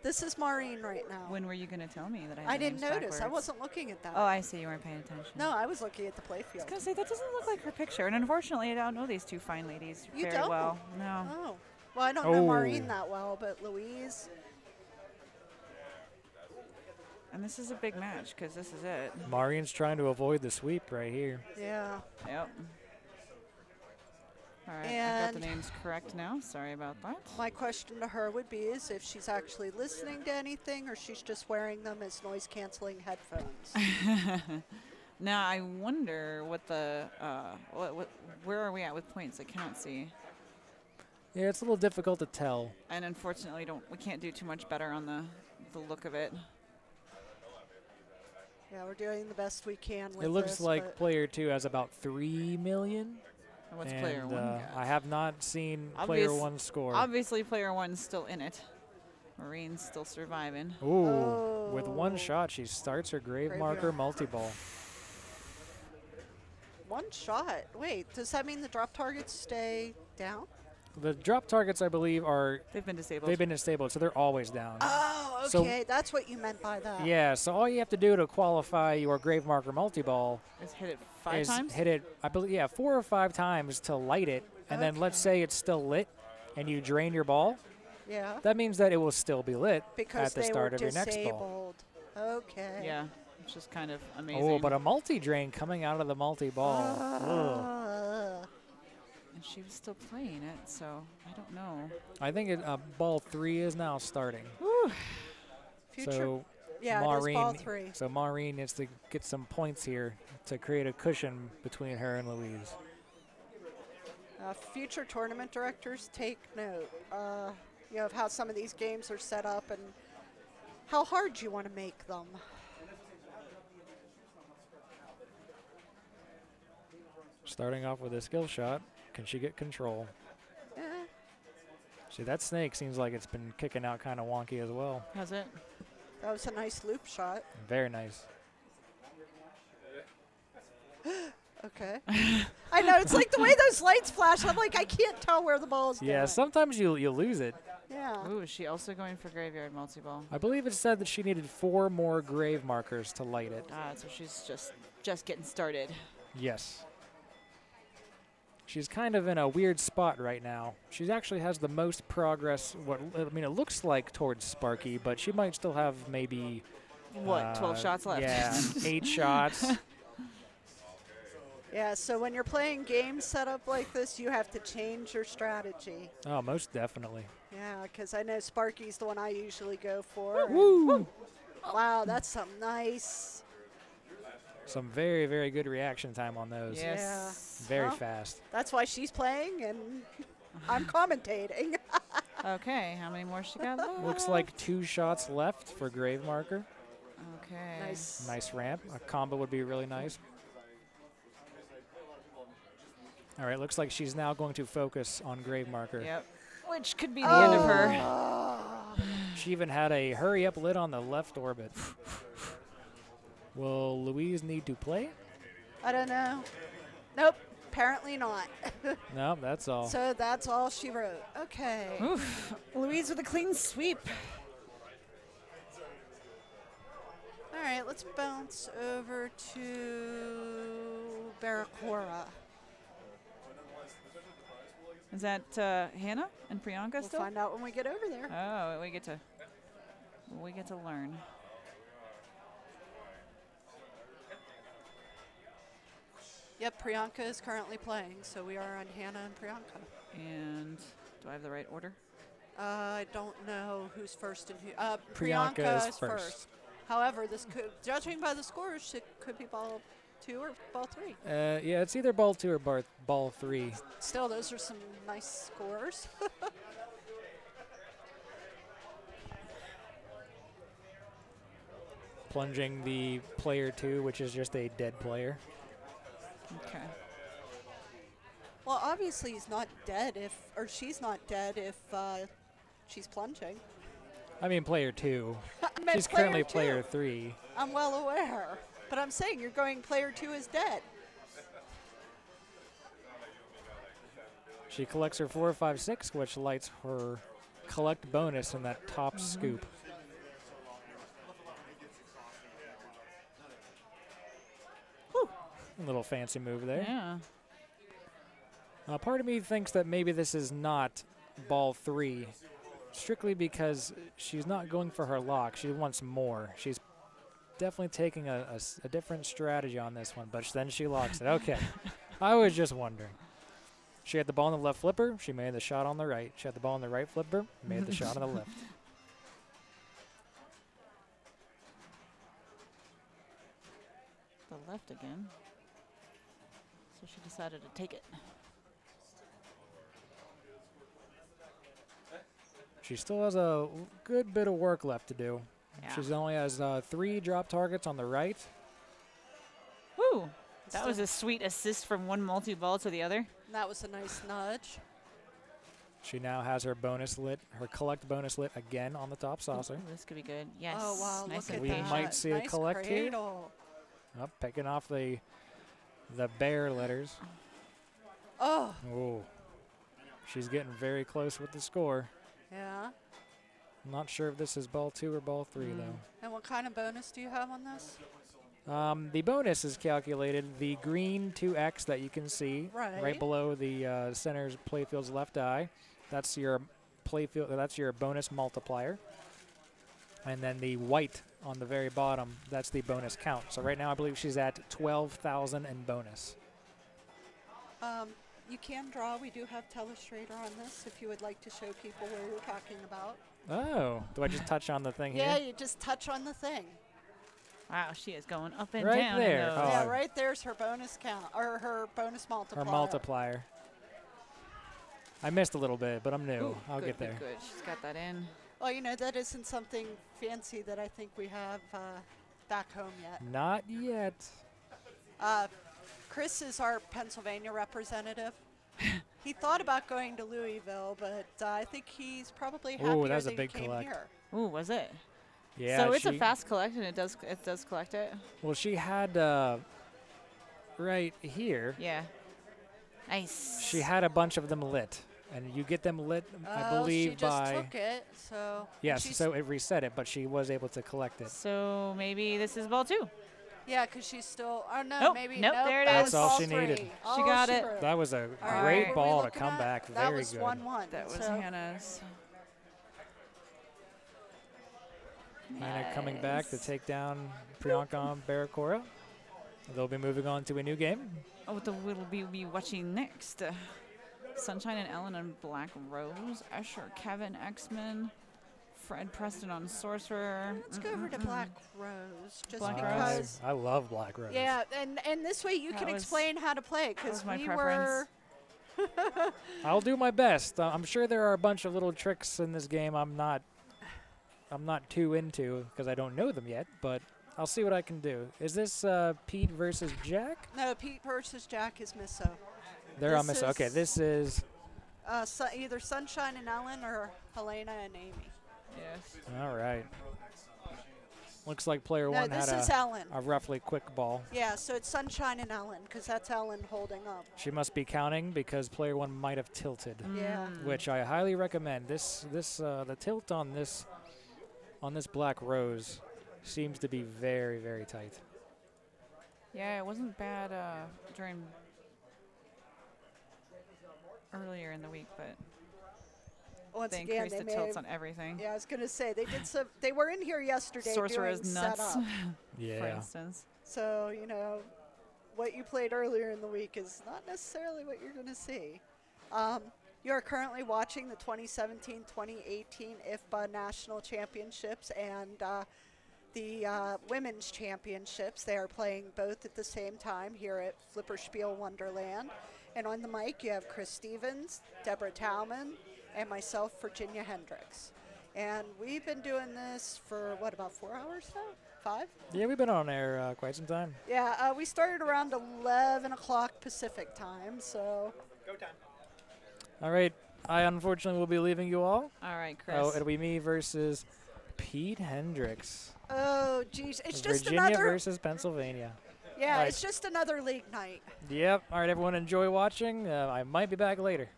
This is Maureen right now. When were you going to tell me that I had I the didn't names notice. I backwards? wasn't looking at that. Oh, I see. You weren't paying attention. No, I was looking at the I was playfield. going to say, that doesn't look like her picture. And unfortunately, I don't know these two fine ladies You very don't? well. No. Oh. Well, I don't know Maureen that well, but Louise. And this is a big match because this is it. Maureen's trying to avoid the sweep right here. Yeah. Yep. All right, I've got the And- names correct now. Sorry about that. My question to her would be is if she's actually listening to anything or she's just wearing them as noise-canceling headphones. Now I wonder what the where are we at with points? I cannot see. Yeah, it's a little difficult to tell. And unfortunately, we can't do too much better on the look of it. Yeah, we're doing the best we can with It looks this, like but player 2 has about 3 million. And what's and, player 1 got? I have not seen player 1's score. Obviously, player 1's still in it. Marine's still surviving. Ooh, with Oh. one shot, she starts her grave marker multi-ball. one shot. Wait, does that mean the drop targets stay down? The drop targets, I believe, They've been disabled. they've been disabled, so they're always down. Oh, okay. So- That's what you meant by that. Yeah, so all you have to do to qualify your grave marker multi-ball Is hit it 5 is times? hit it, I believe, 4 or 5 times to light it, and then let's say it's still lit, and you drain your ball. Yeah. That means that it will still be lit Because at the they start were of your next ball. disabled. Okay. Yeah, it's just kind of amazing. Oh, but a multi-drain coming out of the multi-ball. Ugh. And she was still playing it, so I don't know. I think ball 3 is now starting. Future. So Yeah, Maureen, it is ball 3. So Maureen needs to get some points here to create a cushion between her and Louise. Future tournament directors, take note of how some of these games are set up and how hard you want to make them. Starting off with a skill shot, can she get control? Eh, See, that snake seems like it's been kicking out kind of wonky as well. Has it? that was a nice loop shot. Very nice. Okay. I know, it's like the way those lights flash, I'm like, I can't tell where the ball's Yeah, going. sometimes you lose it. Yeah. Ooh, is she also going for graveyard multi-ball? I believe it said that she needed 4 more grave markers to light it. So she's just getting started. Yes. She's kind of in a weird spot right now. She actually has the most progress, it looks like towards Sparky, but she might still have maybe... What, 12 shots left? Yeah, 8 shots. Yeah, so when you're playing games set up like this, you have to change your strategy. Oh, most definitely. Yeah, because I know Sparky's the one I usually go for. Woo! Wow, that's some nice. Some very, very good reaction time on those. Yes. Very Well, fast. That's why she's playing and I'm commentating. Okay, how many more she got left? Looks like 2 shots left for grave marker. Okay. Nice. Nice ramp. A combo would be really nice. All right, looks like she's now going to focus on grave marker. Yep. Which could be the end of her. She even had a hurry up lit on the left orbit. Will Louise need to play? I don't know. Nope, apparently not. No, that's all. So that's all she wrote. Okay. Oof. Louise with a clean sweep. All right, let's bounce over to Barracora. Is that Hannah and Priyanka We'll still? find out when we get over there. Oh, we get to learn. Yep, Priyanka is currently playing, so we are on Hannah and Priyanka. And do I have the right order? I don't know who's first and who. Priyanka is is first. However, this could, judging by the scores, it could be ball 2 or ball 3. Yeah, it's either ball 2 or ball 3. Still, those are some nice scores. Plunging the player 2, which is just a dead player. Okay. Well, obviously he's not dead or she's not dead if she's plunging. I mean player 2. I meant She's currently player player 3. I'm well aware, but I'm saying you're going player 2 is dead. She collects her 4, 5, 6, which lights her collect bonus in that top scoop. Whew. A little fancy move there. Yeah. Part of me thinks that maybe this is not ball 3, strictly because she's not going for her lock. She wants more. She's definitely taking a different strategy on this one, but then she locks it. Okay. I was just wondering. She had the ball on the left flipper. She made the shot on the right. She had the ball on the right flipper. Made the shot on the left. The left again. So she decided to take it. She still has a good bit of work left to do. Yeah. She only has 3 drop targets on the right. Woo! That was a sweet assist from one multi-ball to the other. That was a nice nudge. She now has her bonus lit, her collect bonus lit again on the top saucer. Ooh, this could be good. Yes. Oh, wow, Nice look and at We that. might see a Nice collect here. cradle. Oh, picking off the bear letters. Oh, Oh, she's getting very close with the score. yeah. I'm not sure if this is ball 2 or ball 3 though. And what kind of bonus do you have on this? The bonus is calculated. The green 2x that you can see Right. below the center's playfield's left eye. That's your playfield. That's your bonus multiplier. And then the white on the very bottom, that's the bonus count. So right now I believe she's at 12,000 in bonus. You can draw. We do have Telestrator on this if you would like to show people what we're talking about. Oh, do I just touch on the thing Yeah, here? you just touch on the thing. Wow, she is going up and Right down. there. In those. Oh, Yeah, I- right there's her bonus count, or her bonus multiplier. Her multiplier. I missed a little bit, but I'm new. Ooh, I'll good, get good, there. Good. She's got that in. Well, you know, that isn't something fancy that I think we have back home yet. Not yet. Chris is our Pennsylvania representative. He thought about going to Louisville, but I think he's probably happier that was a that big he came collect. here. Ooh, was it? Yeah. So it's a she- fast collect, and it does collect it. Well, she had right here. Yeah. Nice. She had a bunch of them lit, and you get them lit, I believe, she just by took it, so. yes. she's- So it reset it, but she was able to collect it. So maybe this is ball 2. Yeah, because she's still. Oh no, Nope, maybe nope, nope, there it that is. was That's all ball she needed. 3. She got it. wrote. That was a All right, great what were we ball to looking come at? back. That Very was good. 1-1. That was so Hannah's. Hannah coming back to take down Priyanka Barakora. They'll be moving on to a new game. Oh, we'll be watching next. Sunshine and Ellen on Black Rose. Usher, Kevin, X-Men. Fred Preston on Sorcerer. Let's go over to Black Rose, just Black because. I love Black Rose. Yeah, and this way you That can was- explain how to play That because was my we preference. were. I'll do my best. I'm sure there are a bunch of little tricks in this game I'm not too into because I don't know them yet, but I'll see what I can do. Is this Pete versus Jack? No, Pete versus Jack is Misso. They're on This Miss. Okay, is- this is Either Sunshine and Ellen or Helena and Amy. Yes. all right. Looks like player No, one this had is Ellen. a roughly quick ball. Yeah, so it's Sunshine and Ellen because that's Ellen holding up. She must be counting because player one might have tilted, Yeah. which I highly recommend. The tilt on this Black Rose seems to be very, very tight. Yeah, it wasn't bad during earlier in the week, but Once they again, increased they the may tilts have- on everything. Yeah, I was gonna say they did some. They were in here yesterday Sorcerer doing is nuts, setup. for Yeah. instance. So you know, what you played earlier in the week is not necessarily what you're gonna see. You are currently watching the 2017-2018 IFPA National Championships and the Women's Championships. They are playing both at the same time here at Flipperspiel Wonderland. And on the mic, you have Chris Stevens, Deborah Tauman, and myself, Virginia Hendricks. And we've been doing this for, what, about 4 hours now? 5? Yeah, we've been on air quite some time. Yeah, we started around 11 o'clock Pacific time, so. Go time. All right, I unfortunately will be leaving you all. All right, Chris. Oh, it'll be me versus Pete Hendricks. Oh, geez. It's just Virginia another. versus Pennsylvania. Yeah, Right. it's just another league night. Yep. All right, everyone, enjoy watching. I might be back later.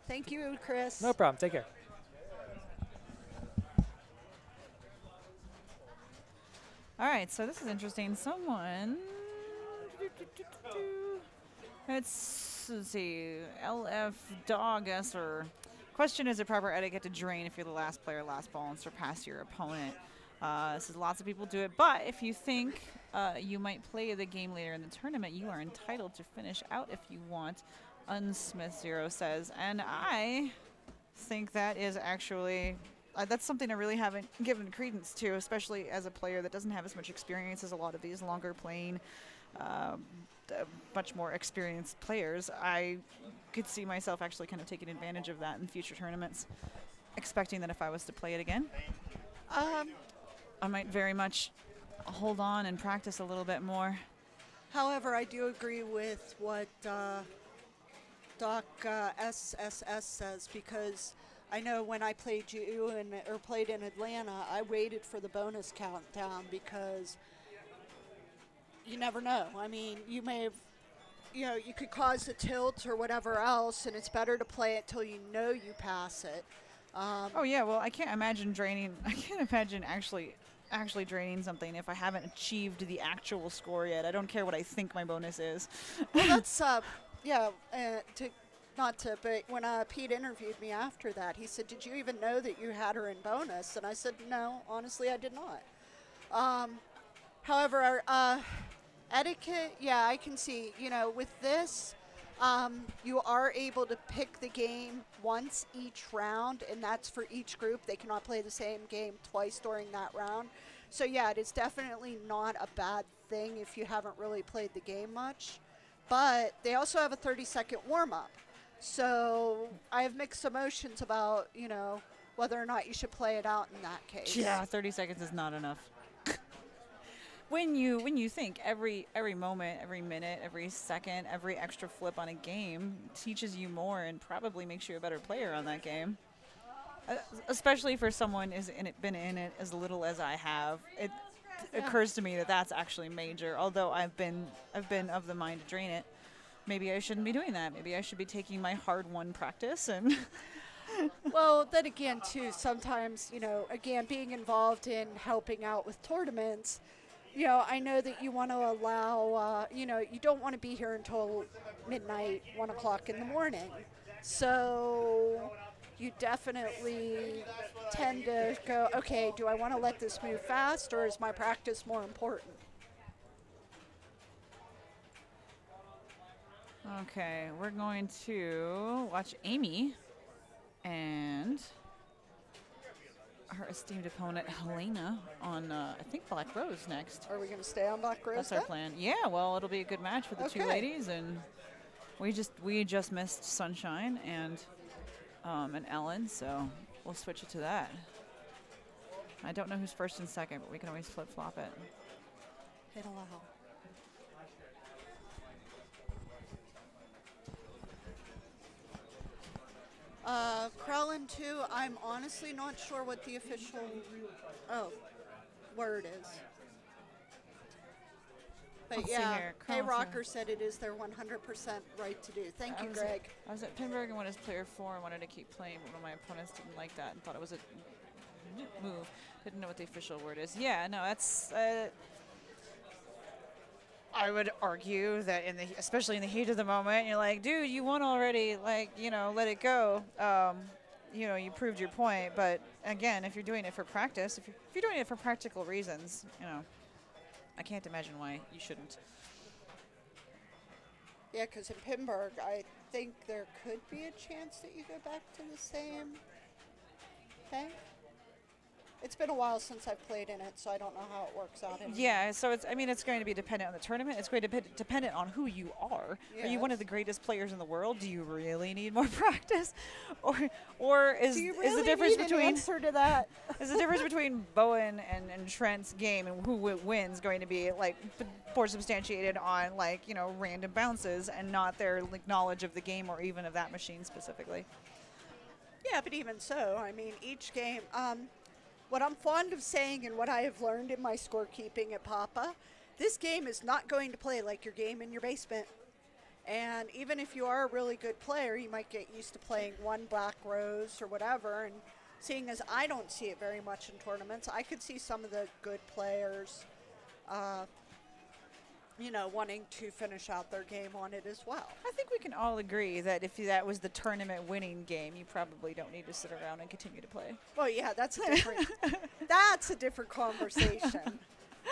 Thank you, Chris. No problem. Take care. All right, so this is interesting. Someone, let's see, LF Dog Esser. Question: is it proper etiquette to drain if you're the last player, last ball, and surpass your opponent? Says lots of people do it, but if you think you might play the game later in the tournament, you are entitled to finish out if you want. Unsmith0 says, and I think that is actually that's something I really haven't given credence to, especially as a player that doesn't have as much experience as a lot of these longer playing, much more experienced players. I could see myself actually kind of taking advantage of that in future tournaments, expecting that if I was to play it again, I might very much hold on and practice a little bit more. However, I do agree with what Doc SSS says, because I know when I played you or played in Atlanta, I waited for the bonus countdown because you never know. I mean, you may have, you could cause a tilt or whatever else, and it's better to play it till you know you pass it. Oh yeah, well I can't imagine actually draining something if I haven't achieved the actual score yet. I don't care what I think my bonus is. Well, that's but when Pete interviewed me after that, he said, "Did you even know that you had her in bonus?" And I said, "No, honestly, I did not." However, etiquette, yeah, I can see. With this, you are able to pick the game once each round, and that's for each group. They cannot play the same game twice during that round. So yeah, it is definitely not a bad thing if you haven't really played the game much. But they also have a 30-second warm-up. So I have mixed emotions about, whether or not you should play it out in that case. Yeah, 30 seconds is not enough. When you think every moment, every minute, every second, every extra flip on a game teaches you more and probably makes you a better player on that game. Especially for someone who's been in it as little as I have. It occurs to me that that's actually major. Although I've been of the mind to drain it. Maybe I shouldn't be doing that. Maybe I should be taking my hard-won practice and. Well, then again, too, sometimes, again, being involved in helping out with tournaments, I know that you want to allow, you don't want to be here until midnight, 1 o'clock in the morning. So you definitely tend to go, okay, do I want to let this move fast, or is my practice more important? Okay, we're going to watch Amy and her esteemed opponent Helena on, I think, Black Rose next. Are we going to stay on Black Rose? That's our plan. Yeah, well, it'll be a good match for the two ladies, and we just missed Sunshine and Ellen, so we'll switch it to that. I don't know who's first and second, but we can always flip-flop it. Hit allow. Krellin 2, I'm honestly not sure what the official word is. But Let's see yeah, here. Hey Krellin Rocker said it is their 100% right to do. Thank you, Greg. I was at Pinball and went as player 4 and wanted to keep playing, but one of my opponents didn't like that and thought it was a move. Didn't know what the official word is. Yeah, no, that's... I would argue that especially in the heat of the moment, you're like, dude, you won already. Like, let it go. You proved your point. But again, if you're doing it for practice, if you're doing it for practical reasons, I can't imagine why you shouldn't. Yeah, because in Pinburg, I think there could be a chance that you go back to the same thing. It's been a while since I've played in it, so I don't know how it works out. Yeah, so it's going to be dependent on the tournament. It's going to be dependent on who you are. Yes. Are you one of the greatest players in the world? Do you really need more practice, or is the difference between answer to that? Is the difference between Bowen and Trent's game and who wins going to be like more substantiated on random bounces and not their knowledge of the game or even of that machine specifically? Yeah, but even so, I mean, each game. What I'm fond of saying and what I have learned in my scorekeeping at Papa, this game is not going to play like your game in your basement. And even if you are a really good player, you might get used to playing one black rose or whatever. And seeing as I don't see it very much in tournaments, I could see some of the good players, you know, wanting to finish out their game on it as well. I think we can all agree that if that was the tournament winning game, you probably don't need to sit around and continue to play. Well, yeah, that's a different, that's a different conversation.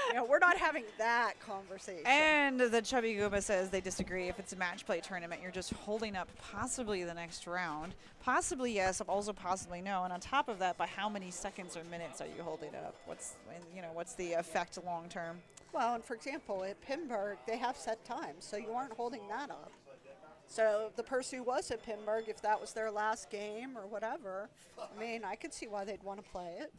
You know, we're not having that conversation. And the Chubby Goomba says they disagree. If it's a match play tournament, you're just holding up possibly the next round. Possibly yes, also possibly no. And on top of that, by how many seconds or minutes are you holding up? What's the effect long term? Well, and for example, at Pinburg, they have set times, so you aren't holding that up. So the person who was at Pinburg, if that was their last game or whatever, I mean, I could see why they'd want to play it.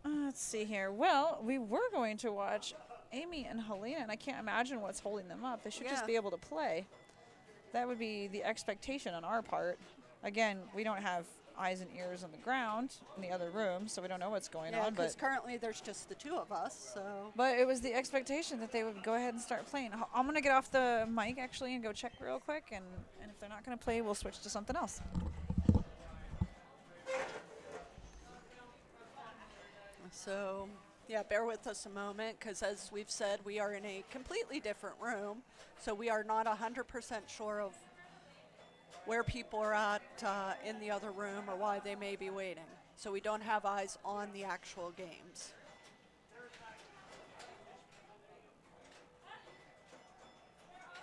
Let's see here. Well, we were going to watch Amy and Helena, and I can't imagine what's holding them up. They should just be able to play. That would be the expectation on our part. Again, we don't have eyes and ears on the ground in the other room, so we don't know what's going on. Because currently there's just the two of us, so. But it was the expectation that they would go ahead and start playing. I'm going to get off the mic, actually, and go check real quick, and if they're not going to play, we'll switch to something else. So, yeah, bear with us a moment, because as we've said, we are in a completely different room, so we are not 100% sure of where people are at in the other room or why they may be waiting. So we don't have eyes on the actual games.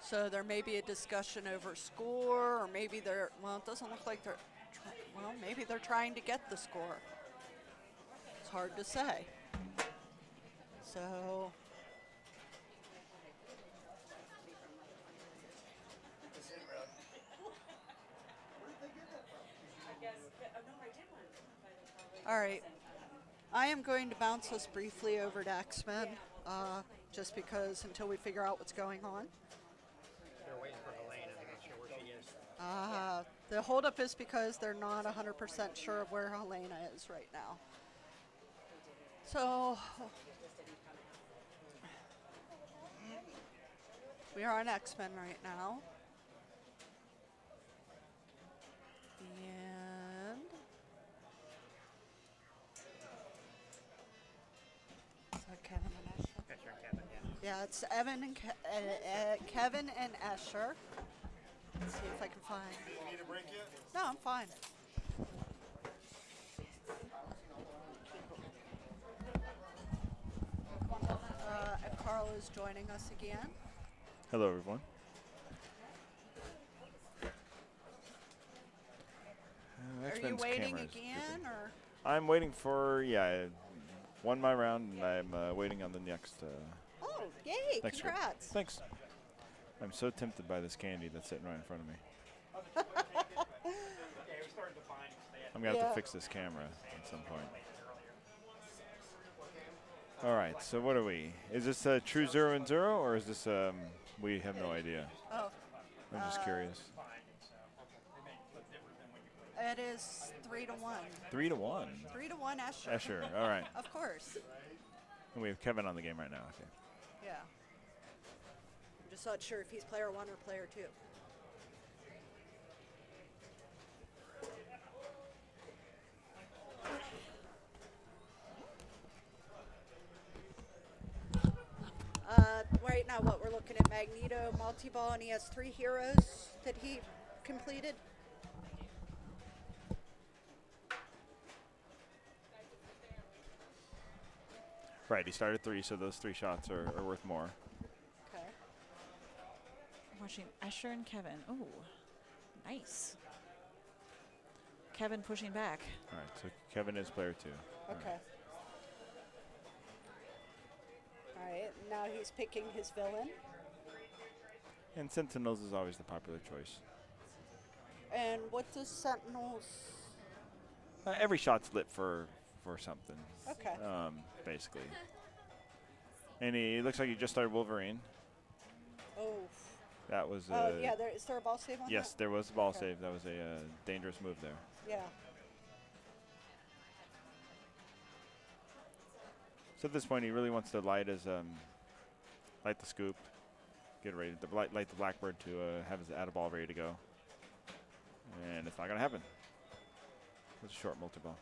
So there may be a discussion over score, or maybe they're, well, it doesn't look like they're, well, maybe they're trying to get the score. It's hard to say. So. All right. I am going to bounce us briefly over to X-Men, just because until we figure out what's going on. They're waiting for Helena to make sure where she is. The holdup is because they're not 100% sure of where Helena is right now. So we are on X-Men right now. And is that Kevin and Escher? Escher and Kevin, yeah. Yeah, it's Evan and Kevin and Escher. Let's see if I can find. You need a break yet? No, I'm fine. Carl is joining us again. Hello, everyone. Are you waiting again, or? I'm waiting for, won my round, and I'm waiting on the next. Oh, yay! Next Congrats. round. Thanks. I'm so tempted by this candy that's sitting right in front of me. I'm going to have to fix this camera at some point. All right, so what are we? Is this a true 0-0, or is this, we have no idea? Oh. I'm just curious. It is 3-1. 3-1. 3-1 Escher. Escher, all right. Of course. And we have Kevin on the game right now, okay. Yeah. I'm just not sure if he's player 1 or player 2. Right now, what we're looking at Magneto multi-ball, and he has 3 heroes that he completed. Right, he started 3, so those 3 shots are worth more. Okay. I'm watching Escher and Kevin. Ooh, nice. Kevin pushing back. All right, so Kevin is player 2. Okay. All right, now he's picking his villain. And Sentinels is always the popular choice. And what does Sentinels? Every shot's lit for something. Okay. Basically. And he looks like he just started Wolverine. Oh. That was. Oh yeah, is there a ball save on that? Yes, there was a ball save. That was a dangerous move there. Yeah. So at this point, he really wants to light his light the scoop. get ready to light the Blackbird to have his add-a-ball ready to go. And it's not going to happen. It's a short multi-ball.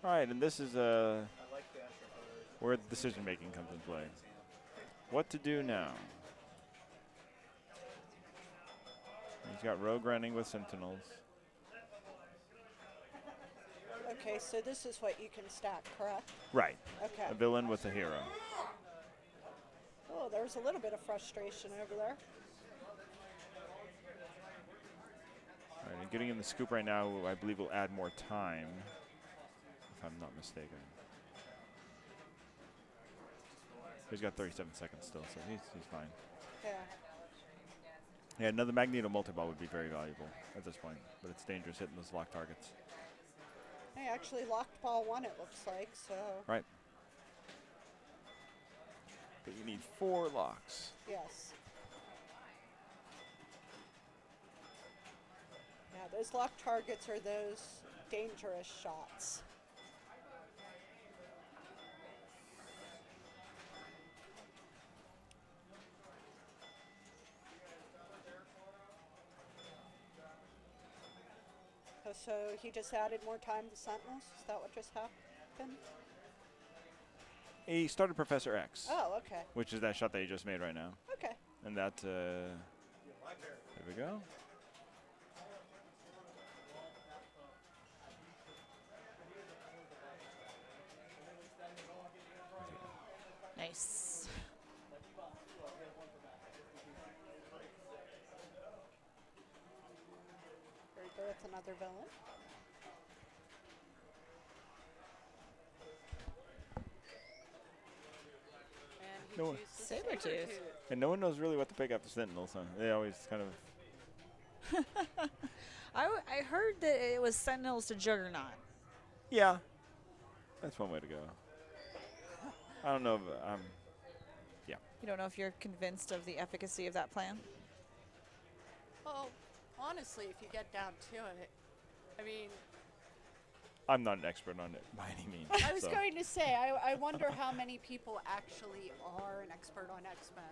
All right, and this is where decision-making comes into play. What to do now? He's got Rogue running with Sentinels. Okay, so this is what you can stack, correct? Right. Okay. A villain with a hero. Oh, there's a little bit of frustration over there. All right, and getting in the scoop right now, I believe, will add more time, if I'm not mistaken. He's got 37 seconds still, so he's fine. Yeah. Yeah, another Magneto multi-ball would be very valuable at this point, but it's dangerous hitting those lock targets. Hey, actually locked ball 1, it looks like, so. Right. But you need 4 locks. Yes. Yeah, those locked targets are those dangerous shots. Oh, so he just added more time to Sentinels? Is that what just happened? He started Professor X, Oh, okay. which is that shot that he just made right now. Okay. And that, there we go. Nice. There we go with another villain. And he No one- chooses Sabretooth. And no one knows really what to pick after Sentinels, huh? They always kind of... I heard that it was Sentinels to Juggernaut. Yeah. That's one way to go. I don't know if... yeah. You don't know if you're convinced of the efficacy of that plan? Well, honestly, if you get down to it, I mean, I'm not an expert on it by any means. I was so. going to say, I wonder how many people actually are an expert on X-Men.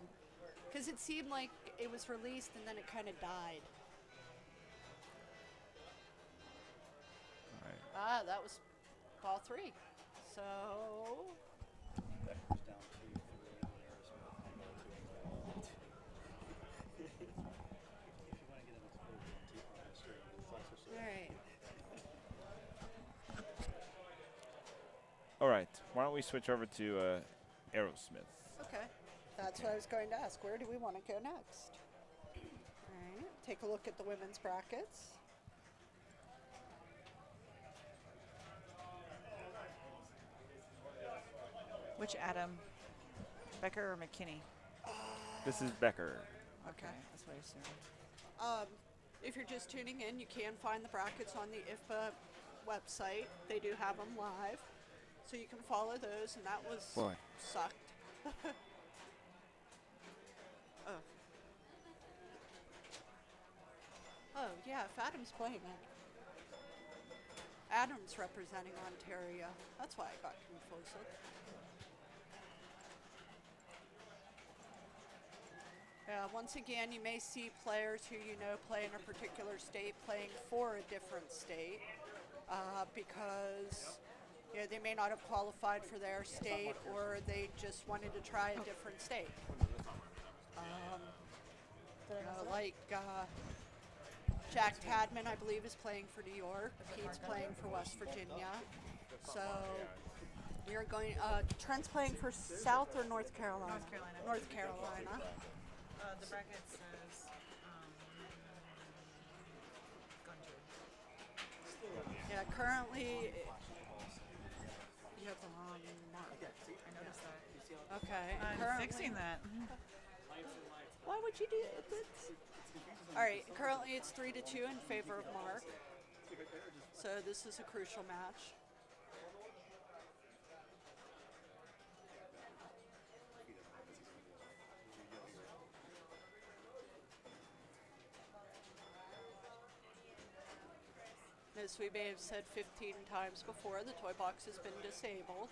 Because it seemed like it was released and then it kind of died. All right. Ah, that was ball 3. So, alright. All right. Why don't we switch over to Aerosmith? Okay. That's what I was going to ask. Where do we want to go next? Alright, take a look at the women's brackets. Which Adam? Becker or McKinney? This is Becker. Okay, that's what I assumed. If you're just tuning in, you can find the brackets on the IFPA website. They do have them live. So you can follow those, and that was Boy. sucked. Oh. Oh, yeah, if Adam's playing it. Adam's representing Ontario. That's why I got confused. Yeah, once again, you may see players who you know play in a particular state playing for a different state because they may not have qualified for their state or they just wanted to try a different state. Like Jack Tadman, I believe, is playing for New York. Pete's playing for West Virginia. So you're going. Trent's playing for South or North Carolina? North Carolina. North Carolina. The bracket says Yeah, currently you have the wrong mark. I noticed that. Okay. I'm currently- fixing that. Why would you do it? All right. Currently, it's 3-2 in favor of Mark. So this is a crucial match. As we may have said 15 times before, the toy box has been disabled.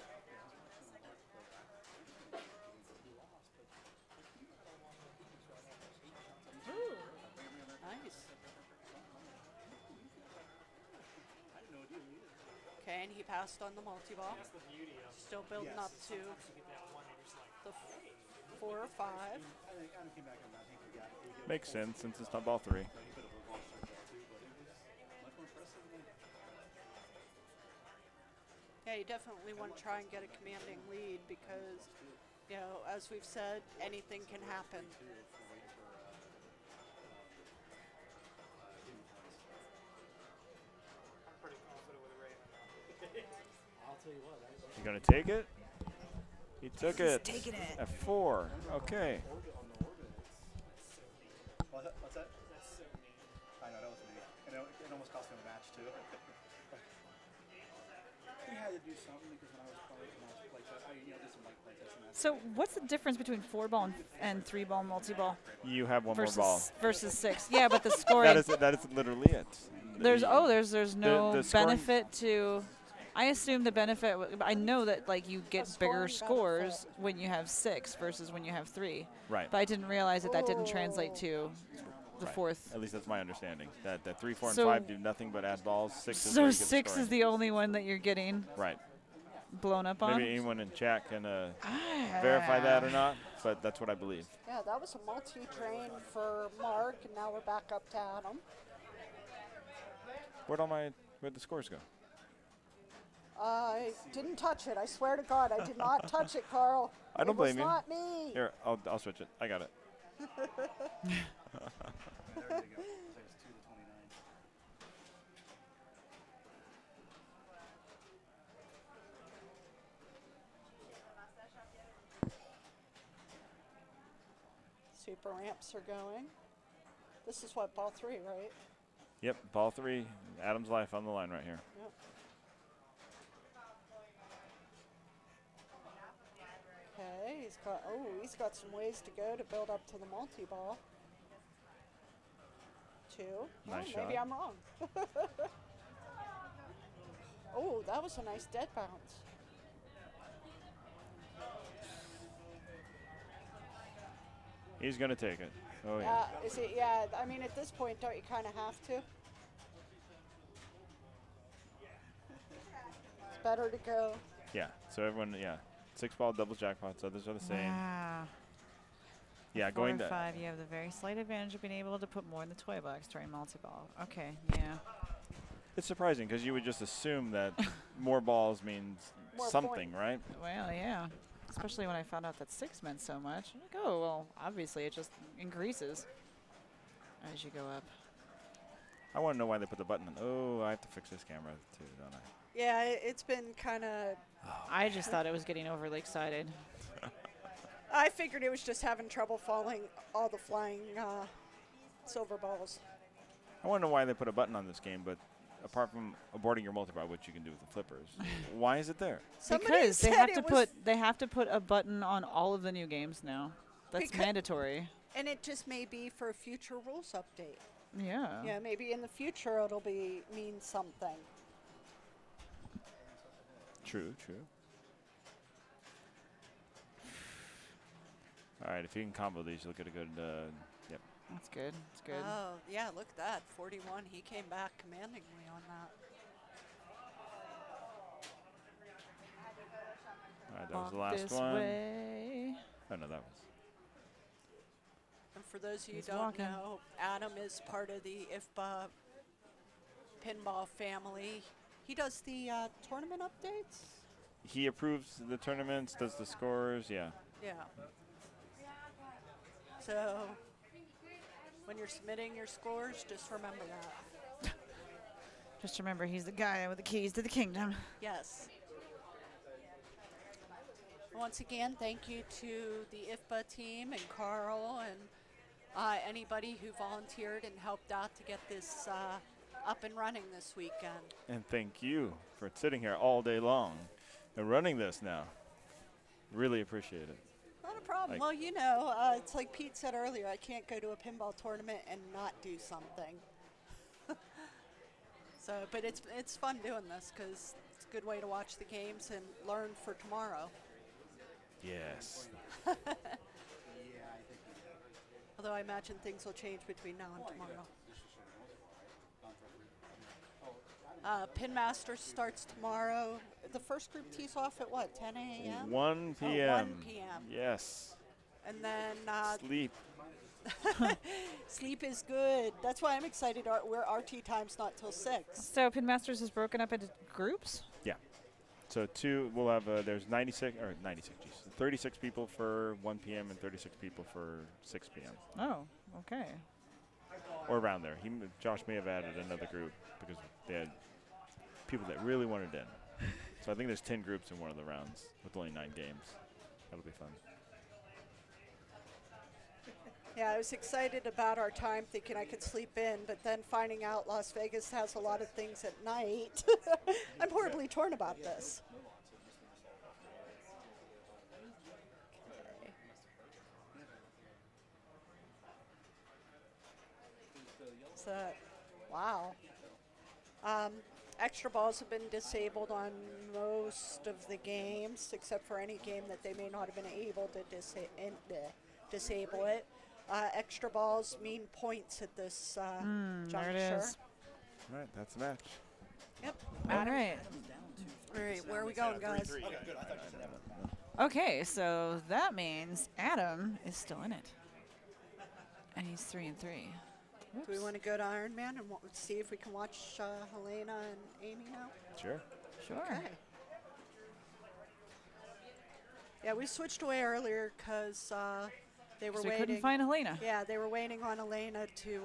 and he passed on the multi-ball. Still building up to the 4 or 5. Makes sense since it's not ball 3. Yeah, you definitely want to try and get a commanding lead because, you know, as we've said, anything can happen. You gonna take it? He took He's it. taking it. At 4. Okay. What's that? I know, that was me. And it almost cost me a match, too. We had to do something because when I was playing play test, I did some like play tests and that. So what's the difference between 4-ball and 3-ball multi-ball You have one versus more ball. versus 6? Yeah, but the scoring. That is literally it. There's no the scoring- benefit to. I assume the benefit. I know that like you get bigger scores when you have 6 versus when you have 3. Right. But I didn't realize that didn't translate to the Right. 4th. At least that's my understanding. That 3, 4, and So- 5 do nothing but add balls. 6 is So where you get the 6 is scoring. the only one that you're getting Right. blown up on. Maybe anyone in chat can verify that or not, but that's what I believe. Yeah, that was a multi-train for Mark, and now we're back up to Adam. Where'd the scores go? I didn't touch it. I swear to God, I did not touch it, Carl. I don't blame It you. was not me. Here, I'll switch it. I got it. There you go. It's 2 to 29. Super ramps are going. This is what, ball 3, right? Yep, ball 3. Adam's life on the line right here. Yep. Okay, he's got some ways to go to build up to the multi-ball. 2. Nice Oh, maybe shot. I'm wrong. Oh, that was a nice dead bounce. He's going to take it. Oh, yeah. Is it? Yeah. I mean, at this point, don't you kind of have to? It's better to go. Yeah, so everyone, 6-ball double jackpots. Others are the same. Wow. Yeah, 4 going or to 5, you have the very slight advantage of being able to put more in the toy box during multi-ball. Okay, yeah. It's surprising because you would just assume that more balls means More something, points. right? Well, yeah. Especially when I found out that 6 meant so much. I'm like, oh, well, obviously it just increases as you go up. I want to know why they put the button on. Oh, I have to fix this camera too, don't I? Yeah, it's been kind of. I just thought it was getting overly excited. I figured it was just having trouble falling all the flying silver balls. I want to know why they put a button on this game, but apart from aborting your multi-ball, which you can do with the flippers, why is it there? Somebody Because they said have it to was- put a button on all of the new games now. That's Becau- mandatory. And it just may be for a future rules update. Yeah. Yeah, maybe in the future it'll mean something. True. All right, if you can combo these, you'll get a good, yep. That's good. That's good. Oh, yeah, look at that. 41. He came back commandingly on that. All right, that was the Walk last this one. way. Oh, no, that was. And for those of you who He's don't walking. know, Adam is part of the IFPA pinball family. He does the tournament updates? He approves the tournaments, does the scores, yeah. Yeah. So when you're submitting your scores, just remember that. Just remember, he's the guy with the keys to the kingdom. Yes. Once again, thank you to the IFPA team and Carl and anybody who volunteered and helped out to get this up and running this weekend. And thank you for sitting here all day long and running this now. Really appreciate it. Not a problem. Like- Well, you know, it's like Pete said earlier, I can't go to a pinball tournament and not do something. So, but it's fun doing this because it's a good way to watch the games and learn for tomorrow. Yes. Although I imagine things will change between now and tomorrow. Pin Masters starts tomorrow. The first group tees off at what, 10 a.m.? 1 Oh, p.m. 1 p.m. Yes. And then Sleep. sleep is good. That's why I'm excited. Our tee time's not till 6. So Pin Masters is broken up into groups? Yeah. So we'll have, there's 36 people for 1 p.m. and 36 people for 6 p.m. Oh, okay. Or around there. Josh may have added another group because they had people that really wanted in. So I think there's 10 groups in one of the rounds with only 9 games. That'll be fun. Yeah, I was excited about our time, thinking I could sleep in, but then finding out Las Vegas has a lot of things at night. I'm horribly torn about this. Okay. So, wow. Extra balls have been disabled on most of the games, except for any game that they may not have been able to disable it. Extra balls mean points at this juncture. There it is. All right, that's the match. Yep. All right. All right, where are we going, guys? Okay, so that means Adam is still in it. And he's 3-3. Do we want to go to Iron Man and see if we can watch Helena and Amy now? Sure. Sure. Okay. Yeah, we switched away earlier because they were So we waiting. couldn't find Helena. Yeah, they were waiting on Elena to.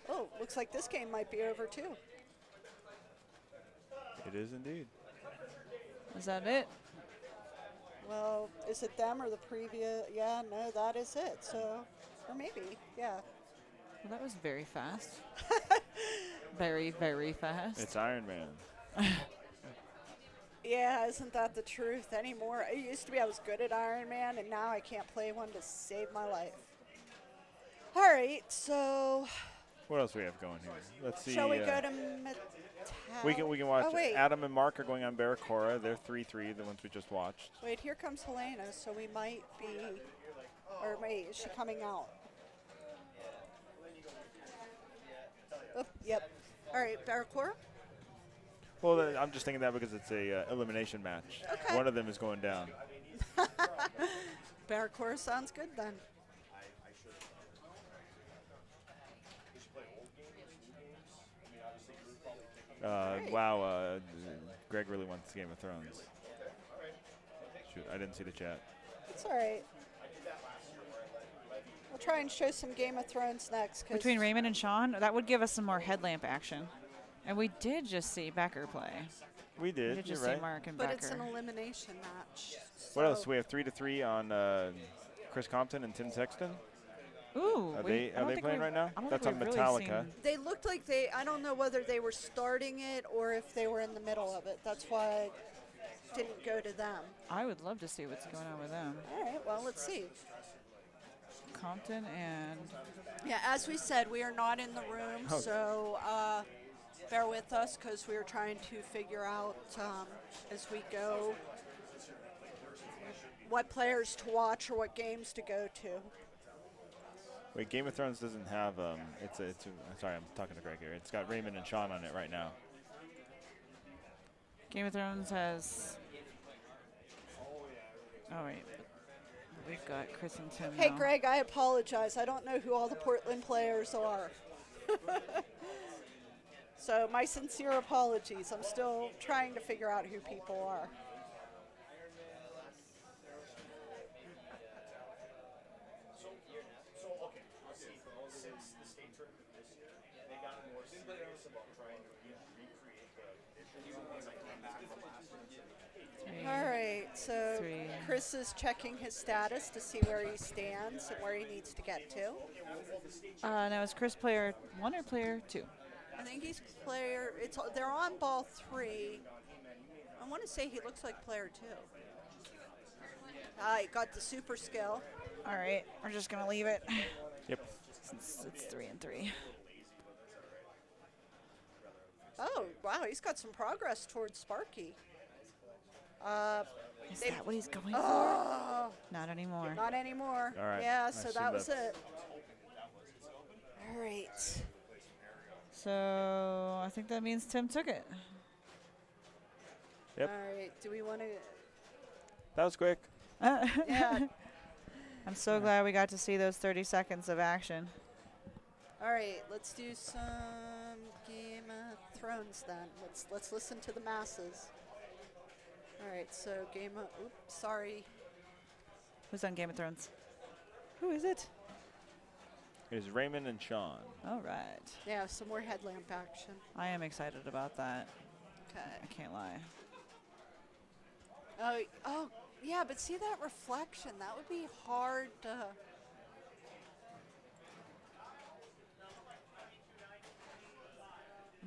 Oh, looks like this game might be over too. It is indeed. Is that it? Well, is it them or the previous? Yeah, no, that is it. So, or maybe, yeah. Well, that was very fast. Very, very fast. It's Iron Man. Yeah, isn't that the truth anymore? It used to be I was good at Iron Man, and now I can't play one to save my life. All right, so What else do we have going here? Let's see. shall we go to Metal? We can watch. Oh, wait. Adam and Mark are going on Barracora. They're 3-3, the ones we just watched. Wait, here comes Helena, so we might be. Or wait, is she coming out? Oh, yep. All right, Barracora. Well, I'm just thinking that because it's a elimination match. Okay. One of them is going down. Barracora sounds good then. Wow, Greg really wants Game of Thrones. Shoot, I didn't see the chat. It's all right. We'll try and show some Game of Thrones next. Between Raymond and Sean, that would give us some more headlamp action. And we did just see Becker play. We did. We did You're just right. see Mark and But Becker. it's an elimination match. What so- else? We have 3-3 on Chris Compton and Tim Sexton. Ooh. Are we- they I don't think playing we've- right now? I don't That's think on we've really Metallica. seen- They looked like I don't know whether they were starting it or if they were in the middle of it. That's why I didn't go to them. I would love to see what's going on with them. All right, well, let's see. Compton and Yeah, as we said, we are not in the room, Oh. so bear with us because we are trying to figure out as we go what players to watch or what games to go to. Wait, Game of Thrones doesn't have. Sorry, I'm talking to Greg here. It's got Raymond and Sean on it right now. Game of Thrones has. Oh, wait. We've got Chris and Tim Hey, now. Greg, I apologize. I don't know who all the Portland players are. So my sincere apologies. I'm still trying to figure out who people are. All right, so Three. Chris is checking his status to see where he stands and where he needs to get to. Now, is Chris player 1 or player 2? I think he's player. They're on ball 3. I want to say he looks like player 2. He got the super skill. All right. We're just going to leave it Yep. since it's 3-3. Oh, wow, he's got some progress towards Sparky. Is that what he's going Oh, for? Not anymore. not anymore. All right, Yeah, I so assume that was that's- it. All right. So I think that means Tim took it. Yep. All right. Do we want to? That was quick. Yeah. I'm so glad we got to see those 30 seconds of action. All right. Let's do some Game of Thrones then. Let's listen to the masses. All right. So Game of. Oops. Sorry. Who's on Game of Thrones? Who is it? It is Raymond and Sean. All right. Yeah. Some more headlamp action. I am excited about that. Okay. I can't lie. Oh, yeah, but see that reflection? That would be hard to.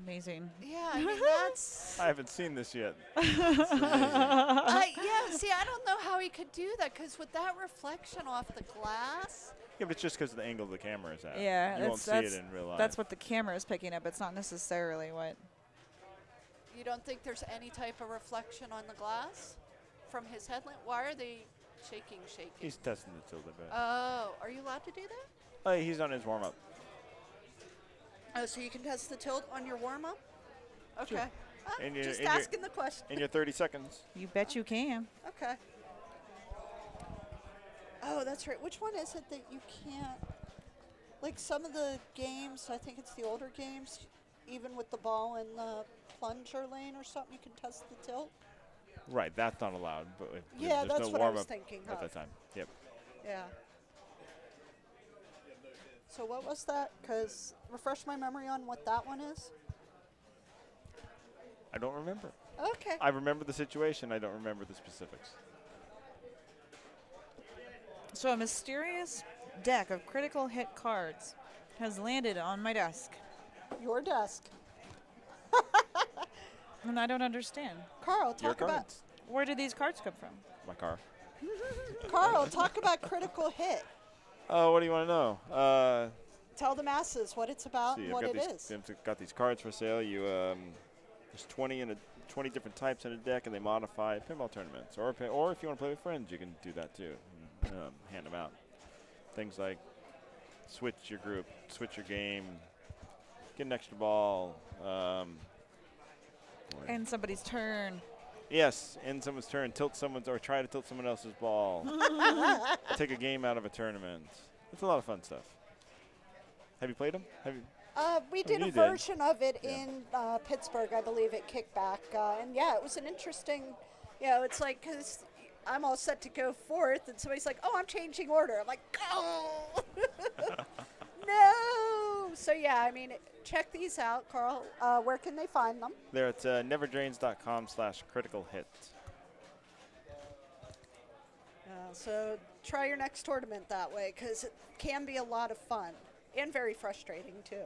Amazing. Yeah, I mean, that's. I haven't seen this yet. Yeah, see, I don't know how he could do that, because with that reflection off the glass. Yeah, but it's just because of the angle the camera is at. Yeah, you won't see it in real life. That's what the camera is picking up. It's not necessarily what. You don't think there's any type of reflection on the glass from his headlamp? Why are they shaking? He's testing the tilt a bit. Oh, are you allowed to do that? Oh, he's on his warm-up. Oh, so you can test the tilt on your warm-up? Okay. Sure. And you're- Just and you're- asking the question. In your 30 seconds. You bet you can. Okay. Oh, that's right. Which one is it that you can't? Like some of the games, I think it's the older games, even with the ball in the plunger lane or something, you can test the tilt. Right, that's not allowed. But if Yeah, there's that's no what I was warm-up thinking at of. that time. Yep. Yeah. So what was that? Because refresh my memory on what that one is. I don't remember. Okay. I remember the situation. I don't remember the specifics. So a mysterious deck of critical hit cards has landed on my desk. Your desk. And I don't understand. Carl, Your talk about cards. Where did these cards come from? My car. Carl, talk about critical hit. Oh, what do you want to know? Tell the masses what it's about and what it is. I've got these cards for sale. There's 20 different types in a deck, and they modify pinball tournaments. Or if you want to play with friends, you can do that too. And, hand them out. Things like switch your group, switch your game, get an extra ball. And somebody's turn. Yes, end someone's turn, try to tilt someone else's ball. Take a game out of a tournament. It's a lot of fun stuff. Have you played them? We did a version of it in Pittsburgh, I believe, at Kickback. And yeah, it was an interesting, it's like, because I'm all set to go forth, and somebody's like, oh, I'm changing order. I'm like, oh, no. So yeah, I mean, check these out, Carl. Where can they find them? They're at neverdrains.com/critical hit. So try your next tournament that way, because it can be a lot of fun and very frustrating too.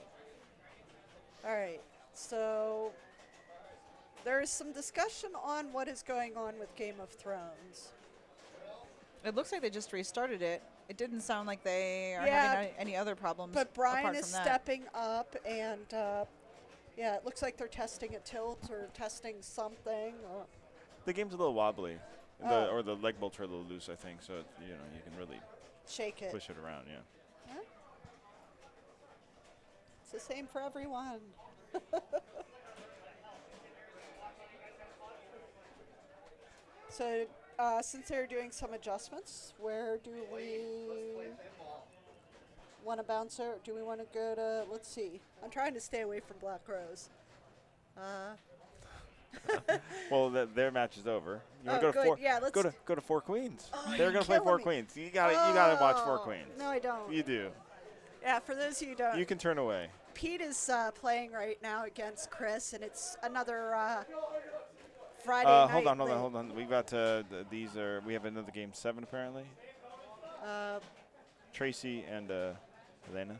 All right, so there is some discussion on what is going on with Game of Thrones. It looks like they just restarted it. It didn't sound like they are having any other problems. But Brian apart is from that. stepping up, and yeah, it looks like they're testing a tilt or testing something. The game's a little wobbly, Oh. or the leg bolts are a little loose, I think. So you can really Shake it. push it around. Yeah. Huh? It's the same for everyone. So, since they're doing some adjustments, where do we want to bounce over? Do we want to go to, let's see. I'm trying to stay away from Black Rose. Well, their match is over. You Oh, want to go good. to four? Yeah, let's- go to Four Queens. Oh, They're you're gonna play killing Four me. Queens. You gotta watch Four Oh, Queens. No, I don't. You do. Yeah, for those of you who don't. You can turn away. Pete is playing right now against Chris, and it's another Friday night. Hold on. We got we have another game 7 apparently. Tracy and Elena.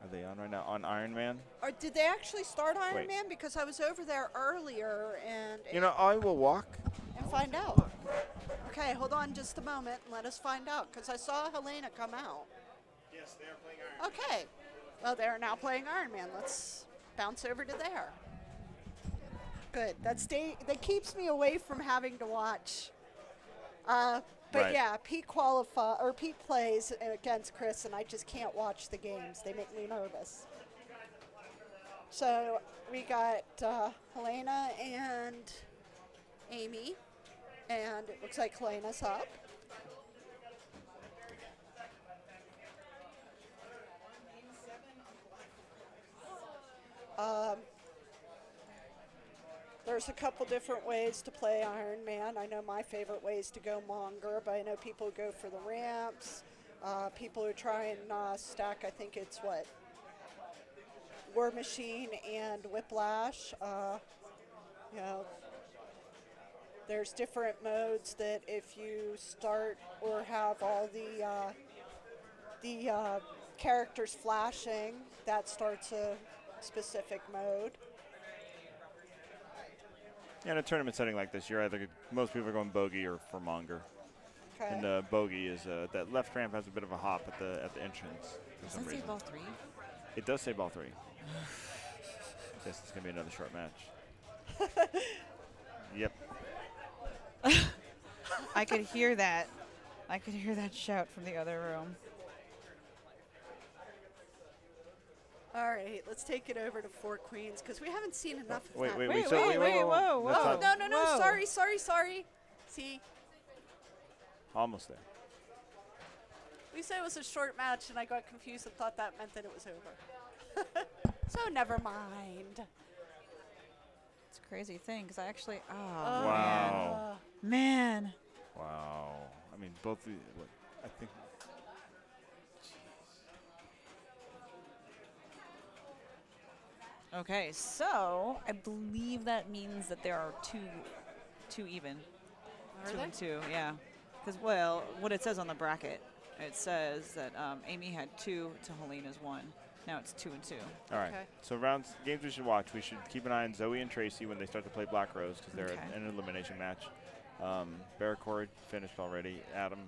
Are they on right now on Iron Man? Or did they actually start Iron Wait. Man? Because I was over there earlier and I will walk. and find out. Okay, hold on just a moment and let us find out, because I saw Helena come out. Yes, they are playing Iron. Okay. Well, they're now playing Iron Man. Let's bounce over to there. Good. That keeps me away from having to watch. But Right. yeah, Pete plays against Chris, and I just can't watch the games. They make me nervous. So we got Helena and Amy, and it looks like Helena's up. There's a couple different ways to play Iron Man. I know my favorite way is to go Monger, but I know people go for the ramps. People who try and stack, I think it's what? War Machine and Whiplash. You know, there's different modes that if you start or have all the characters flashing, that starts a specific mode. Yeah, in a tournament setting like this, most people are going bogey or for Monger. Okay. And bogey is that left ramp has a bit of a hop at the entrance for Does some that say reason. ball 3? It does say ball 3. Guess it's gonna be another short match. Yep. I could hear that. I could hear that shout from the other room. All right, let's take it over to Four Queens because we haven't seen enough of that. wait, whoa. whoa, That's whoa. not- No, Whoa. sorry. See, Almost there. we said it was a short match, and I got confused and thought that meant that it was over. So never mind. It's a crazy thing because I actually. Oh, Wow. man. Wow. I mean, both I think. Okay, so I believe that means that there are two even. Are 2 they? and 2, yeah. Because, well, what it says on the bracket, it says that Amy had 2 to Helena's 1. Now it's 2 and 2. All right. Okay. So games we should watch. We should keep an eye on Zoe and Tracy when they start to play Black Rose because they're Okay. in an elimination match. Barracord finished already. Adam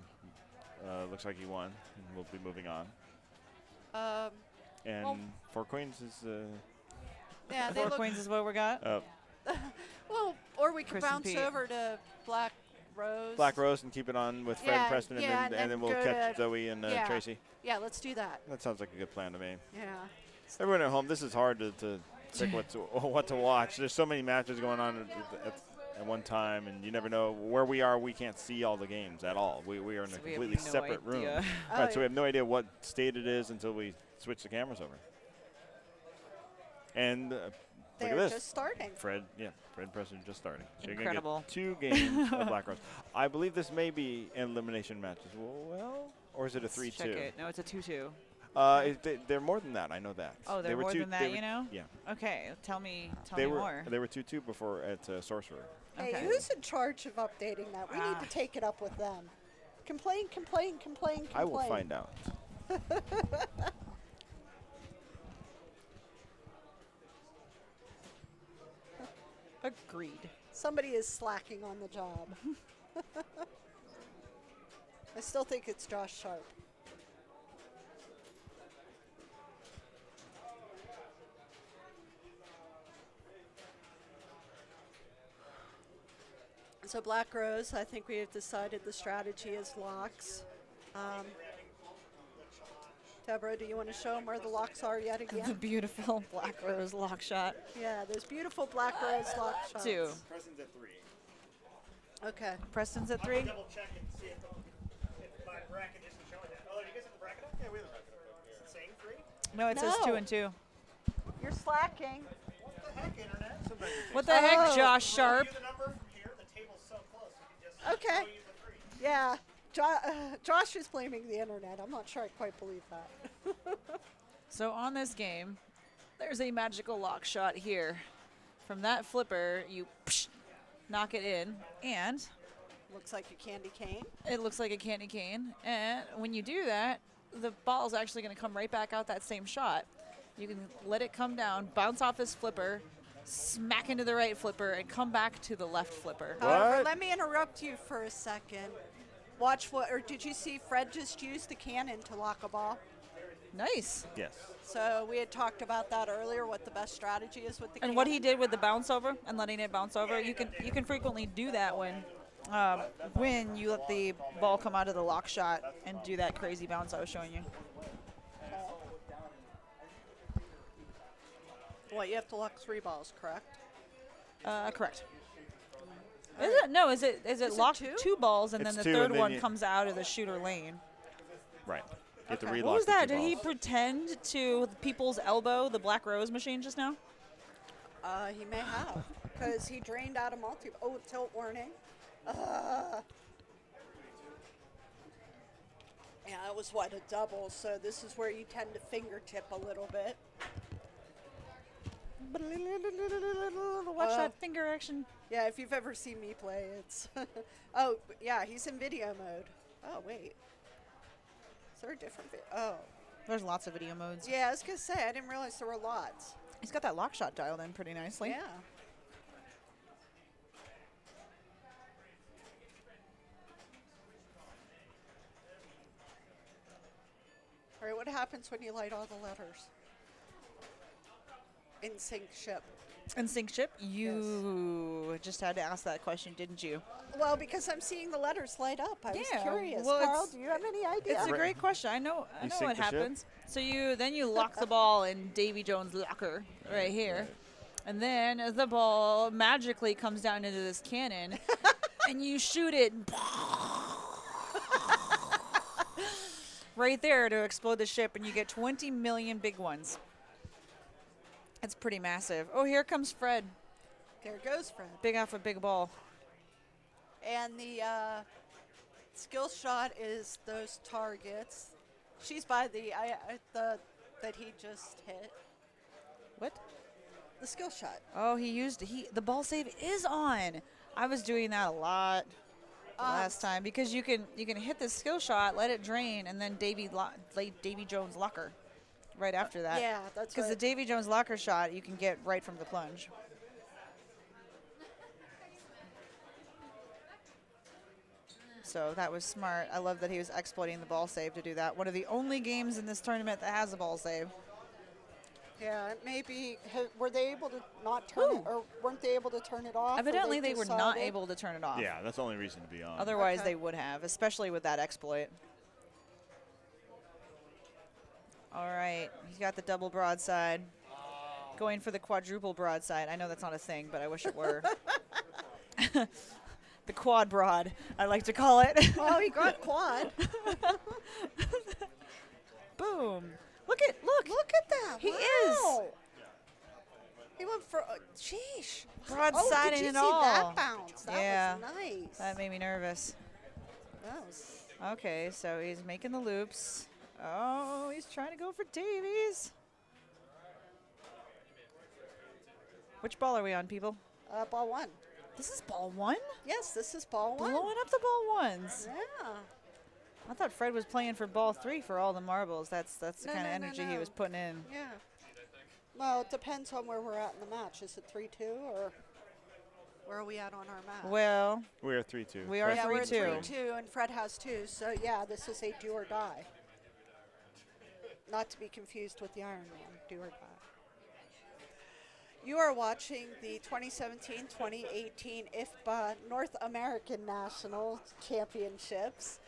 looks like he won, and we'll be moving on. And well- Four Queens is. Yeah, they 4 look Queens is what we got. well. Or we could Chris and bounce Pete. over to Black Rose. Black Rose and keep it on with Fred Yeah, and Preston, yeah, and and then we'll go catch to- Zoe and yeah. Tracy. Yeah, let's do that. That sounds like a good plan to me. Yeah. Everyone at home, this is hard to pick what to watch. There's so many matches going on at one time, and you never know where we are. We can't see all the games at all. We are in So a we have completely no separate room. idea. Right, so we have no idea what state it is until we switch the cameras over. And look They're at this. just starting. Fred and Preston just starting. So Incredible. you're going to get 2 games of Black Rose. I believe this may be an elimination match as well, or is it a 3-2? Check it. No, it's a 2-2. They're more than that. I know that. Oh, They they're were more two- than they that, were- you know? Yeah. Okay, tell me They were more. they were 2-2 before at Sorcerer. Hey, Okay. who's in charge of updating that? We need Ah. to take it up with them. Complain. I will find out. Agreed. Somebody is slacking on the job. I still think it's Josh Sharp. So Black Rose, I think we have decided the strategy is locks. Deborah, do you want to show them where the locks are yet The again? beautiful Black Rose lock shot. Yeah, there's beautiful Black Rose lock shots. 2. Preston's at 3. Okay. Preston's at I'll 3. double check and see if my bracket isn't showing that. Oh, do you guys have the bracket up? Yeah, we have the bracket up. Is it saying 3? No, it says No. 2 and 2. You're slacking. What the heck, Internet? Sometimes it What the heck, Oh. Josh takes Sharp? you the number from here. The table's so close. You can just Okay. show you the 3. Yeah. Josh is blaming the internet. I'm not sure I quite believe that. So on this game, there's a magical lock shot here. From that flipper, you knock it in, and Looks like a candy cane. it looks like a candy cane. And when you do that, the ball's actually going to come right back out that same shot. You can let it come down, bounce off this flipper, smack into the right flipper, and come back to the left flipper. However, What? let me interrupt you for a second. Watch what, or did you see Fred just use the cannon to lock a ball? Nice. Yes. So we had talked about that earlier, what the best strategy is with the cannon. And what he did with the bounce over and letting it bounce over, you can frequently do that when when you let the ball come out of the lock shot and do that crazy bounce I was showing you. Well, you have to lock 3 balls, correct? Correct. Is it? No, is it Is it lock 2? 2 balls and It's then the 2 third and then one you- comes out of the shooter lane? Right. You have to Okay. relock What was the that? 2 Did he balls. pretend to people's elbow the Black Rose machine just now? He may have, because he drained out a multi. Oh, tilt warning. Yeah, it was what, a double, so this is where you tend to fingertip a little bit. Watch that finger action. Yeah, if you've ever seen me play, it's... Oh, yeah, he's in video mode. Oh, wait. Is there a different video? Oh. There's lots of video modes. Yeah, I was going to say, I didn't realize there were lots. He's got that lock shot dialed in pretty nicely. Yeah. All right, what happens when you light all the letters? In sync ship. And sync ship, you just had to ask that question, didn't you? Well, because I'm seeing the letters light up. I was Yeah, curious. well, Carl, it's- do you have any idea? It's a great question. I know You what sync the ship? happens. So you lock the ball in Davy Jones' locker right here. And then the ball magically comes down into this cannon and you shoot it right there to explode the ship, and you get 20 million big ones. It's pretty massive. Oh, here comes Fred. There goes Fred. Big alpha, big ball. And the skill shot is those targets. She's by the that he just hit. What? The skill shot. Oh, the ball save is on. I was doing that a lot last time because you can hit the skill shot, let it drain, and then Davy Jones locker right after that. Yeah, that's Because right. the Davy Jones locker shot you can get right from the plunge. So that was smart. I love that he was exploiting the ball save to do that. One of the only games in this tournament that has a ball save. Yeah, maybe were they able to not turn it, or weren't they able to turn it off? or Evidently, they were not decided- able to turn it off. Yeah, that's the only reason to be on. Otherwise, Okay. they would have, especially with that exploit. All right, he's got the double broadside. Going for the quadruple broadside. I know that's not a thing, but I wish it were. The quad broad, I like to call it. Oh, he got quad. Boom. Look at that. He Wow. He went for sheesh. Broadside did you and see all. that bounce? That Yeah. was nice. That made me nervous. That was Okay, so he's making the loops. Oh, he's trying to go for Davies. Which ball are we on, people? ball 1. This is ball 1? Yes, this is ball 1. Blowing up the ball 1s. Yeah. I thought Fred was playing for ball 3 for all the marbles. That's the No, kind of no, no, energy he no. was putting in. Yeah. Well, it depends on where we're at in the match. Is it 3-2 or where are we at on our match? Well, We are 3-2. we are yeah, we're at 3-2. 3-2, and Fred has 2. So yeah, this is a do or die. Not to be confused with the Iron Man, do or die. You are watching the 2017-2018 IFPA North American National Championships,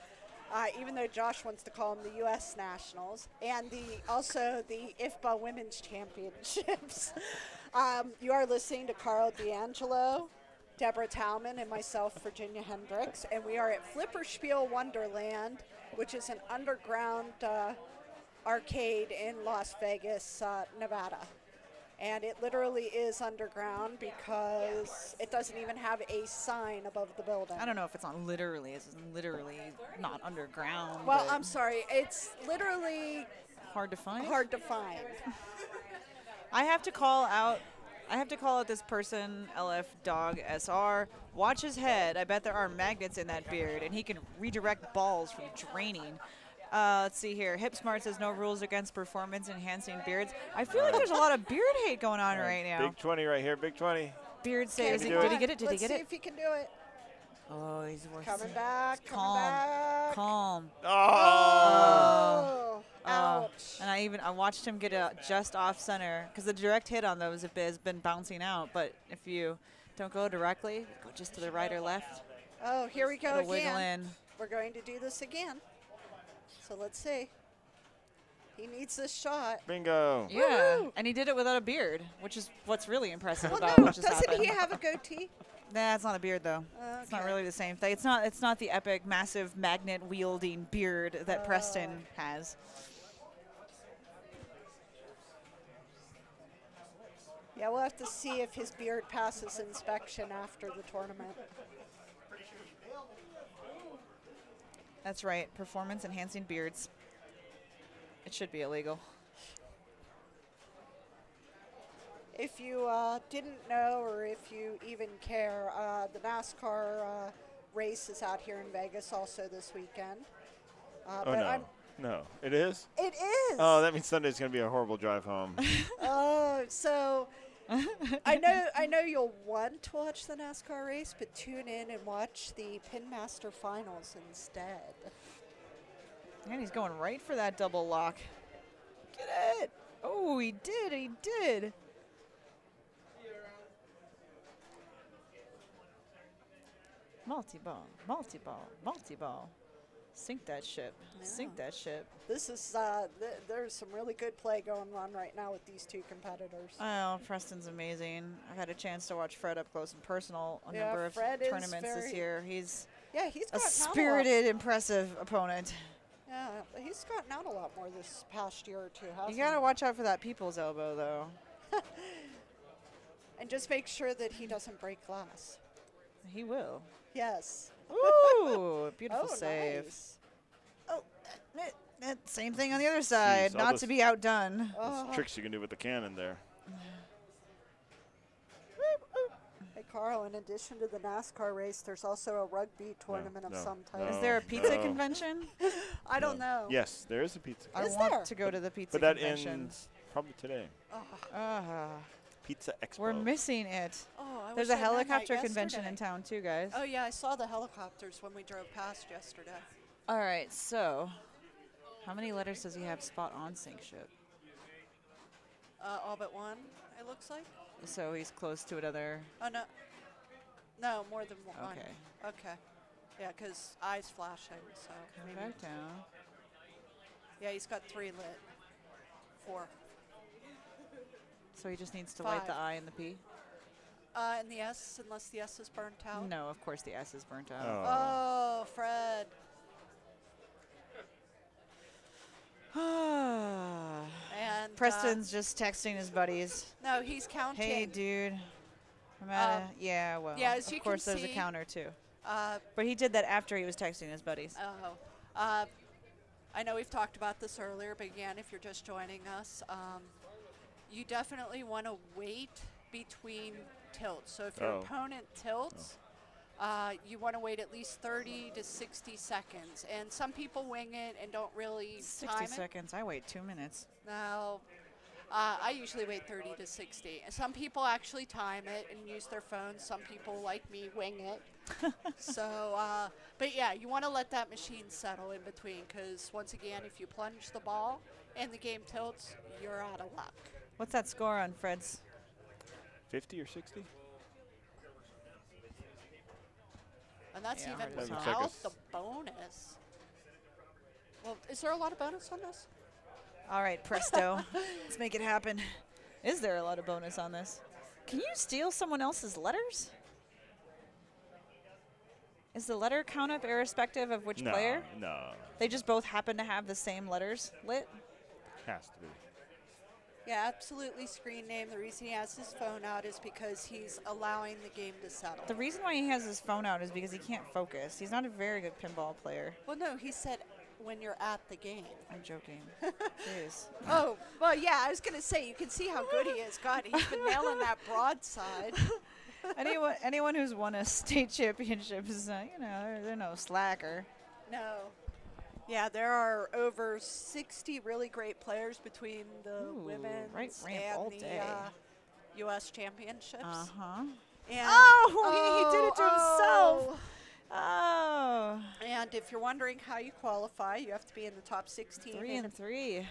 even though Josh wants to call them the U.S. Nationals, and also the IFPA Women's Championships. You are listening to Carl D'Angelo, Deborah Talman, and myself, Virginia Hendricks, and we are at Flipperspiel Wonderland, which is an underground arcade in Las Vegas, Nevada. And it literally is underground because it doesn't even have a sign above the building. I don't know if it's not literally. It's literally not underground. Well, but I'm sorry. It's literally hard to find. hard to find. I have to call out this person, LF Dog SR. Watch his head. I bet there are magnets in that beard, and he can redirect balls from draining. Let's see here. Hip Smart says no rules against performance-enhancing beards. I feel like there's a lot of beard hate going on right now. Big 20 right here, big 20. Beard saves. Can Did he he get it? Did Let's he get see it? if he can do it. Oh, he's worth Coming back. Coming Calm. back. Calm. Oh. Oh. Ouch. And I watched him get it just off center because the direct hit on those has been bouncing out. But if you don't go directly, go just to the right or left. Oh, here we go It'll wiggle again. in. We're going to do this again. So let's see. He needs this shot. Bingo. Yeah, Woo-hoo! and he did it without a beard, which is what's really impressive Well, about no, what just doesn't happened. he have a goatee? Nah, it's not a beard though. It's not Okay. really the same thing. It's not the epic, massive magnet wielding beard that Preston has. Yeah, we'll have to see if his beard passes inspection after the tournament. That's right, performance enhancing beards. It should be illegal. If you didn't know, or if you even care, the NASCAR race is out here in Vegas also this weekend. Oh, but no. No. It is? It is. Oh, that means Sunday's going to be a horrible drive home. Oh, so I know you'll want to watch the NASCAR race, but tune in and watch the Pinmaster Finals instead. And he's going right for that double lock. Get it! Oh, he did. He did. Multi-ball, multi-ball, multi-ball. Sink that ship. Sink that ship. This is there's some really good play going on right now with these two competitors. Oh, Preston's amazing. I had a chance to watch Fred up close and personal a Yeah, number of Fred is tournaments this very- year. He's Yeah, he's a gotten out spirited, impressive opponent. a lot. Yeah, he's gotten out a lot more this past year or two, hasn't You gotta watch out for that people's elbow, though. And just make sure that he doesn't break glass. He will. Yes. Ooh, beautiful Oh, save. nice. Oh, same thing on the other side. all Not those- to be outdone. Oh. Tricks you can do with the cannon there. Hey, Carl, in addition to the NASCAR race, there's also a rugby tournament of no, some type. no. Is there a pizza no. convention? I don't know. Yes, there is a pizza. I Is want there? to go to the pizza But that convention. ends probably today. Pizza Expo. We're missing it. Oh, I There's wish a I'd known that helicopter convention yesterday. in town too, guys. Oh, yeah, I saw the helicopters when we drove past yesterday. All right, so how many letters does he have spot on sink ship? All but one, it looks like. So he's close to another. Oh, no. No, more than one. Okay. Okay. Yeah, because eyes flashing, so. Come maybe- back down. Yeah, he's got 3 lit. 4. So he just needs to light the 5. I and the P? And the S, unless the S is burnt out. No, of course the S is burnt out. Oh, Fred. And Preston's just texting his buddies. no, he's counting. Hey, dude. I'm at yeah, well, yeah, as of you course can there's a see- counter too. Uh, But he did that after he was texting his buddies. I know we've talked about this earlier, but again, if you're just joining us, you definitely want to wait between tilts. So if your Oh. opponent tilts, you want to wait at least 30 to 60 seconds. And some people wing it and don't really 60 time it. seconds. I wait 2 minutes. No, I usually wait 30 to 60. And some people actually time it and use their phones. Some people, like me, wing it. So, but yeah, you want to let that machine settle in between, because once again, if you plunge the ball and the game tilts, you're out of luck. What's that score on Fred's? 50 or 60? And that's Yeah, even hard as hell. without Check the bonus. Well, is there a lot of bonus on this? All right, presto. Let's make it happen. Is there a lot of bonus on this? Can you steal someone else's letters? Is the letter count up irrespective of which No, player? no. They just both happen to have the same letters lit? Has to be. Yeah, absolutely. Screen name. The reason he has his phone out is because he's allowing the game to settle. The reason why he has his phone out is because he can't focus. He's not a very good pinball player. Well, no, he said when you're at the game. I'm joking. Jeez. Oh, well, yeah, I was going to say, you can see how good he is. God, he's been nailing that broadside. Anyone who's won a state championship is, they're no slacker. No. Yeah, there are over 60 really great players between the Ooh, women's right ramp and all the day. U.S. championships. Uh-huh. And Oh, he did it to himself. oh. Oh. And if you're wondering how you qualify, you have to be in the top 16. 3 and 3.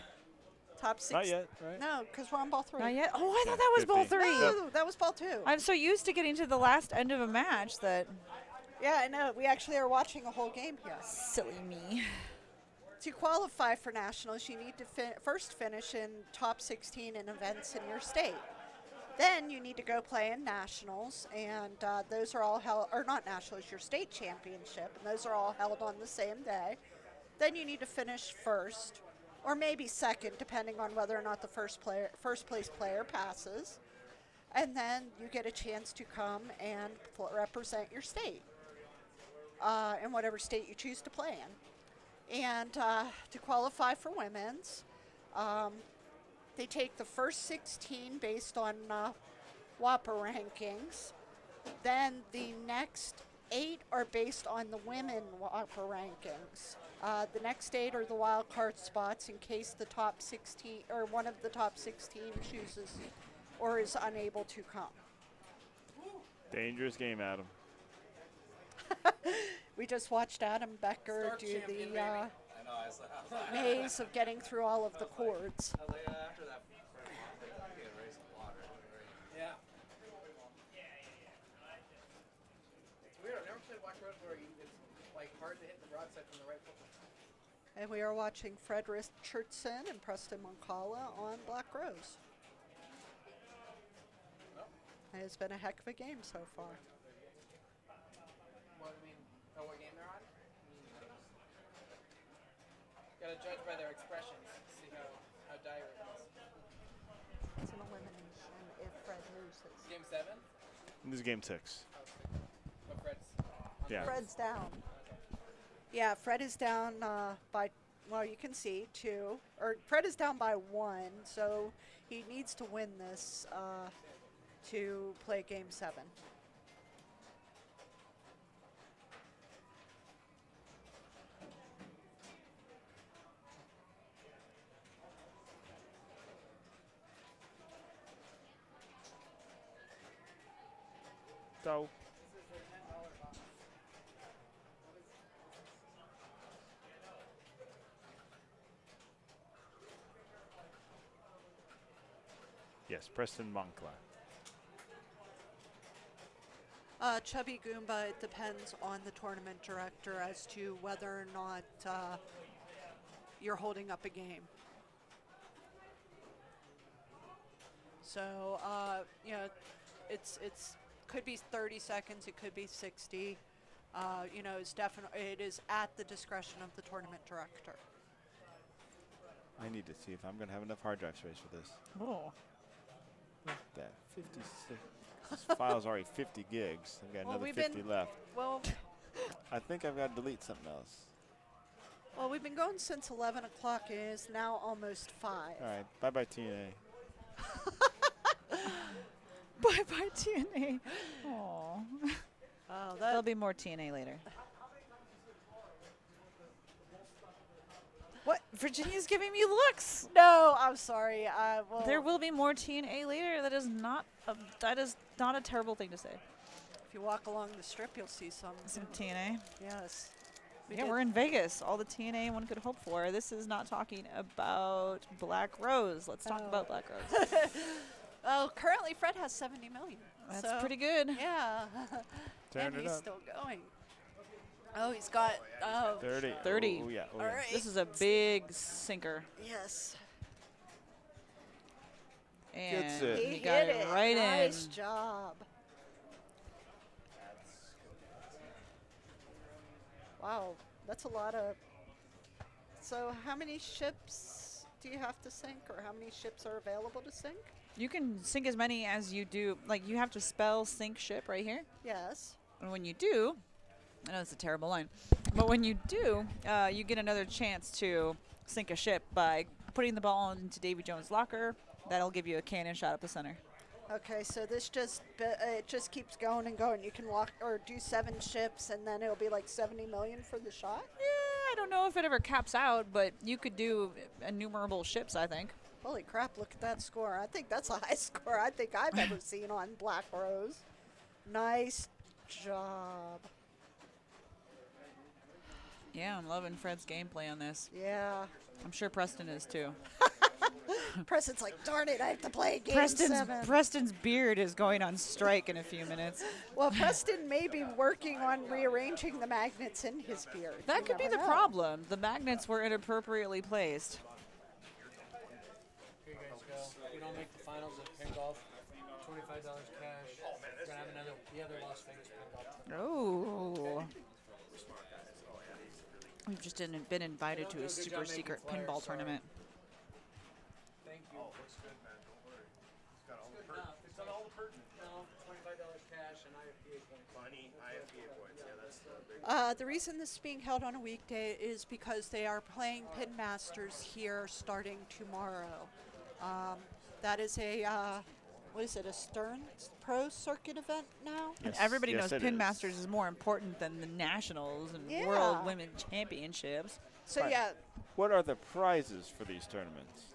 Top 6. Not yet, right? No, because we're on ball 3. Not yet? Oh, I thought that was ball 50. 3. No, that was ball 2. I'm so used to getting to the last end of a match that Yeah, I know. We actually are watching a whole game here. Silly me. To qualify for nationals, you need to first finish in top 16 in events in your state. Then you need to go play in nationals, and those are all held, or not nationals, your state championship, and those are all held on the same day. Then you need to finish first, or maybe second, depending on whether or not the first place player passes. And then you get a chance to come and represent your state in whatever state you choose to play in. And to qualify for women's, they take the first 16 based on WAPA rankings. Then the next 8 are based on the women WAPA rankings. The next 8 are the wild card spots in case the top 16 or one of the top 16 chooses or is unable to come. Dangerous game, Adam. We just watched Adam Becker do the maze of getting through all of the chords. Yeah. It's weird. I've never played Black Rose where it's like hard to hit the broadside from the right foot. And we are watching Fred Richardson and Preston Moncala on Black Rose. It has been a heck of a game so far. What do you mean? Oh, what game they're on? Gotta judge by their expressions, see how dire it is. It's an elimination if Fred loses. Game 7? This is game 6. But Fred's Yeah. Fred's down. Yeah, Fred is down by, well, you can see 2. Or Fred is down by 1, so he needs to win this to play game 7. So. Yes, Preston Moncla. Chubby Goomba, it depends on the tournament director as to whether or not you're holding up a game. So, you know, it's could be 30 seconds, it could be 60. You know, it is at the discretion of the tournament director. I need to see if I'm going to have enough hard drive space for this. Oh. Look at that, 56. This file's already 50 gigs. I've got Well, another 50 left. Well, I think I've got to delete something else. well, we've been going since 11 o'clock. It is now almost 5. All right, bye-bye TNA. Bye-bye TNA. Aww. Oh, There'll be more TNA later. What? Virginia's giving me looks. no, I'm sorry. Well, There will be more TNA later. That is not a terrible thing to say. if you walk along the strip, you'll see some. Some TNA. Yes. We Yeah, did- we're in Vegas. All the TNA one could hope for. This is not talking about Black Rose. Let's talk Oh. about Black Rose. Oh, currently Fred has 70 million. That's so, pretty good. Yeah. Turn and it he's up. still going. Oh, he's got. Oh. 30. 30. Oh, yeah. Oh, All yeah. right. This is a big sinker. Yes. And it. he got hit it right nice in. job. Wow, that's a lot of. So, how many ships do you have to sink, or how many ships are available to sink? You can sink as many as you do. Like, you have to spell sink ship right here. Yes. And when you do, I know it's a terrible line, but when you do, you get another chance to sink a ship by putting the ball into Davy Jones' locker. That'll give you a cannon shot up the center. Okay, so this it just keeps going and going. You can lock or do 7 ships, and then it'll be like 70 million for the shot. Yeah, I don't know if it ever caps out, but you could do innumerable ships, I think. Holy crap! Look at that score. I think that's the highest score I think I've ever seen on Black Rose. Nice job. Yeah, I'm loving Fred's gameplay on this. Yeah. I'm sure Preston is too. Preston's like, darn it, I have to play game 7. Preston's beard is going on strike in a few minutes. Well, Preston may be working on rearranging the magnets in his beard. That You could be never the know. problem. The magnets were inappropriately placed. Here you guys go. If you don't make the finals of Pinball, $25 cash. We're gonna have the other Las Vegas Pinball. Oh. We've just been invited to a super secret pinball tournament. Thank you. It's got all the perks. It's got all the perks. No, $25 cash and IFPA points. Money, IFPA points. Yeah, that's the big The reason this is being held on a weekday is because they are playing Pin Masters here starting tomorrow. That is a, what is it, a Stern Pro Circuit event now? And Yes, everybody yes, knows it Pin is. Masters is more important than the Nationals and Yeah. World Women Championships. So Right. yeah, What are the prizes for these tournaments?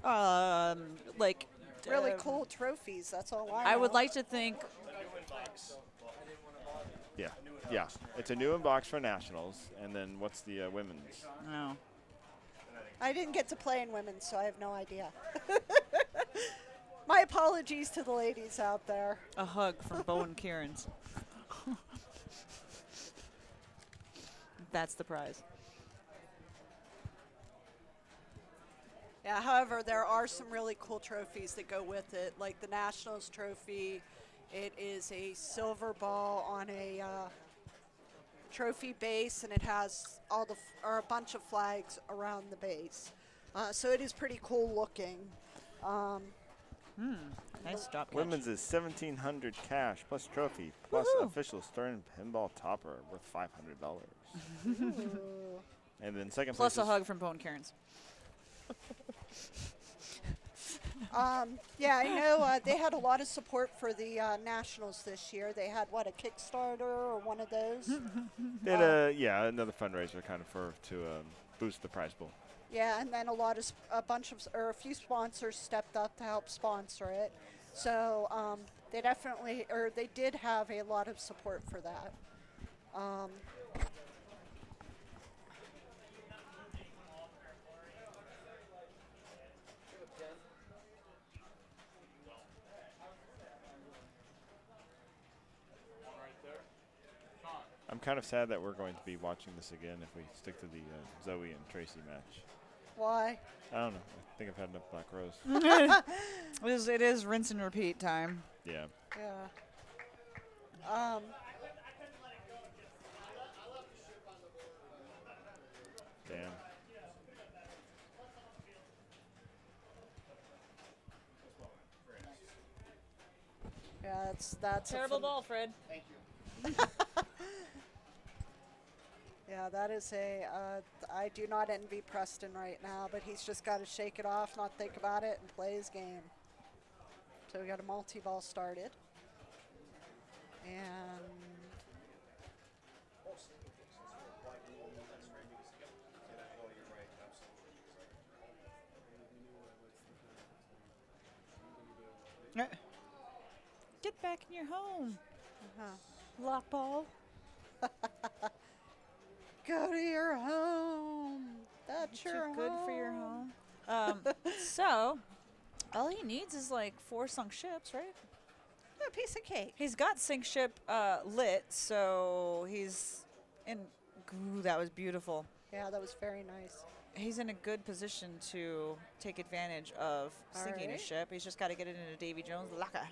Like really cool trophies. That's all I know. I would like to think. Yeah, yeah. It's a new inbox for nationals, and then what's the women's? No. I didn't get to play in women's, so I have no idea. My apologies to the ladies out there. A hug from Bowen Kieran's. That's the prize. Yeah, however, there are some really cool trophies that go with it, like the Nationals trophy. It is a silver ball on a trophy base, and it has or a bunch of flags around the base. So it is pretty cool looking. Nice drop catch. Women's is $1,700 cash plus trophy plus Woohoo. official Stern pinball topper worth $500. And then second Plus place a hug from Bowen Kieran's. Yeah, I know they had a lot of support for the Nationals this year. They had, what, a Kickstarter or one of those? yeah, another fundraiser kind of to boost the prize pool. Yeah, and then a few sponsors stepped up to help sponsor it. So they did have a lot of support for that. I'm kind of sad that we're going to be watching this again if we stick to the Zoe and Tracy match. Why? I don't know. I think I've had enough Black Rose. It is rinse and repeat time. Yeah. Yeah. Damn. Yeah, that's a Terrible ball, Fred. Yeah, that is I do not envy Preston right now, but he's just got to shake it off, not think about it, and play his game. So we got a multi-ball started. And Get back in your home. lock ball. Go to your home. That's Too your good home. for your home. So, all he needs is like 4 sunk ships, right? Yeah, piece of cake. He's got sink ship lit, so he's in. Ooh, that was beautiful. Yeah, that was very nice. He's in a good position to take advantage of sinking Alright. his ship. He's just got to get it into Davy Jones' locker,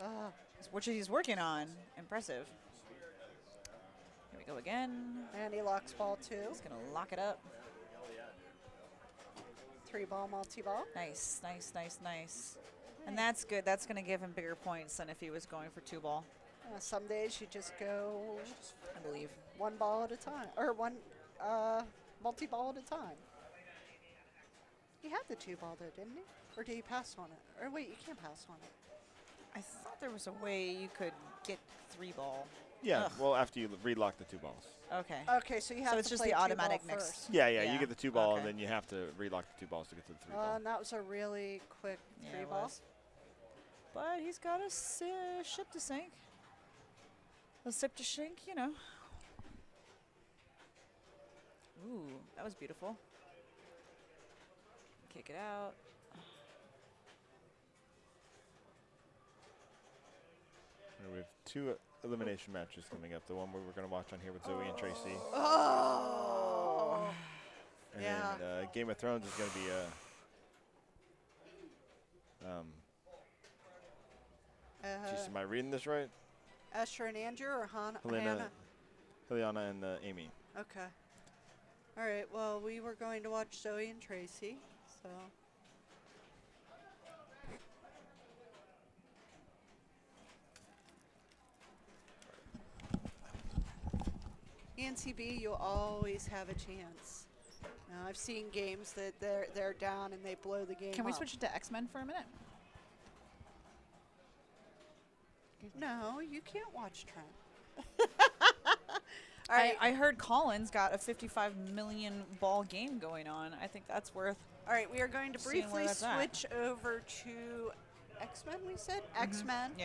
Ah, which he's working on. Impressive. Here we go again. and he locks ball 2. He's going to lock it up. 3-ball, multi-ball. Nice, nice, nice, nice. And that's good. That's going to give him bigger points than if he was going for 2-ball, Some days you just go I believe. 1 ball at a time, or one multi-ball at a time. He had the 2-ball though, didn't he? Or did he pass on it? Or wait, you can't pass on it. I thought there was a way you could get 3-ball. Yeah, Ugh. well, after you relock the 2 balls. Okay. Okay, so you have So to it's just play the 2-ball automatic next. first. Yeah, Yeah, you get the 2 ball, okay. and then you have to relock the 2 balls to get to the 3 ball. And that was a really quick Yeah, it 3-ball. was. But he's got a ship to sink. A sip to sink, you know. Ooh, that was beautiful. Kick it out. And we have 2 elimination matches coming up. The one we're going to watch on here with Zoe and Tracy. Oh. And Yeah. then Game of Thrones is going to be jeez, am I reading this right? Esther and Andrew or Hannah? Juliana and Amy. Okay. All right. Well, we were going to watch Zoe and Tracy, so. NCB, you'll always have a chance. Now, I've seen games that they're down and they blow the game Can we up. switch it to X-Men for a minute? No, you can't watch Trent. All right. I heard Collins got a 55 million ball game going on. I think that's worth. All right, we are going to Seeing where briefly that's at. switch over to X-Men, we said? X-Men. Yeah.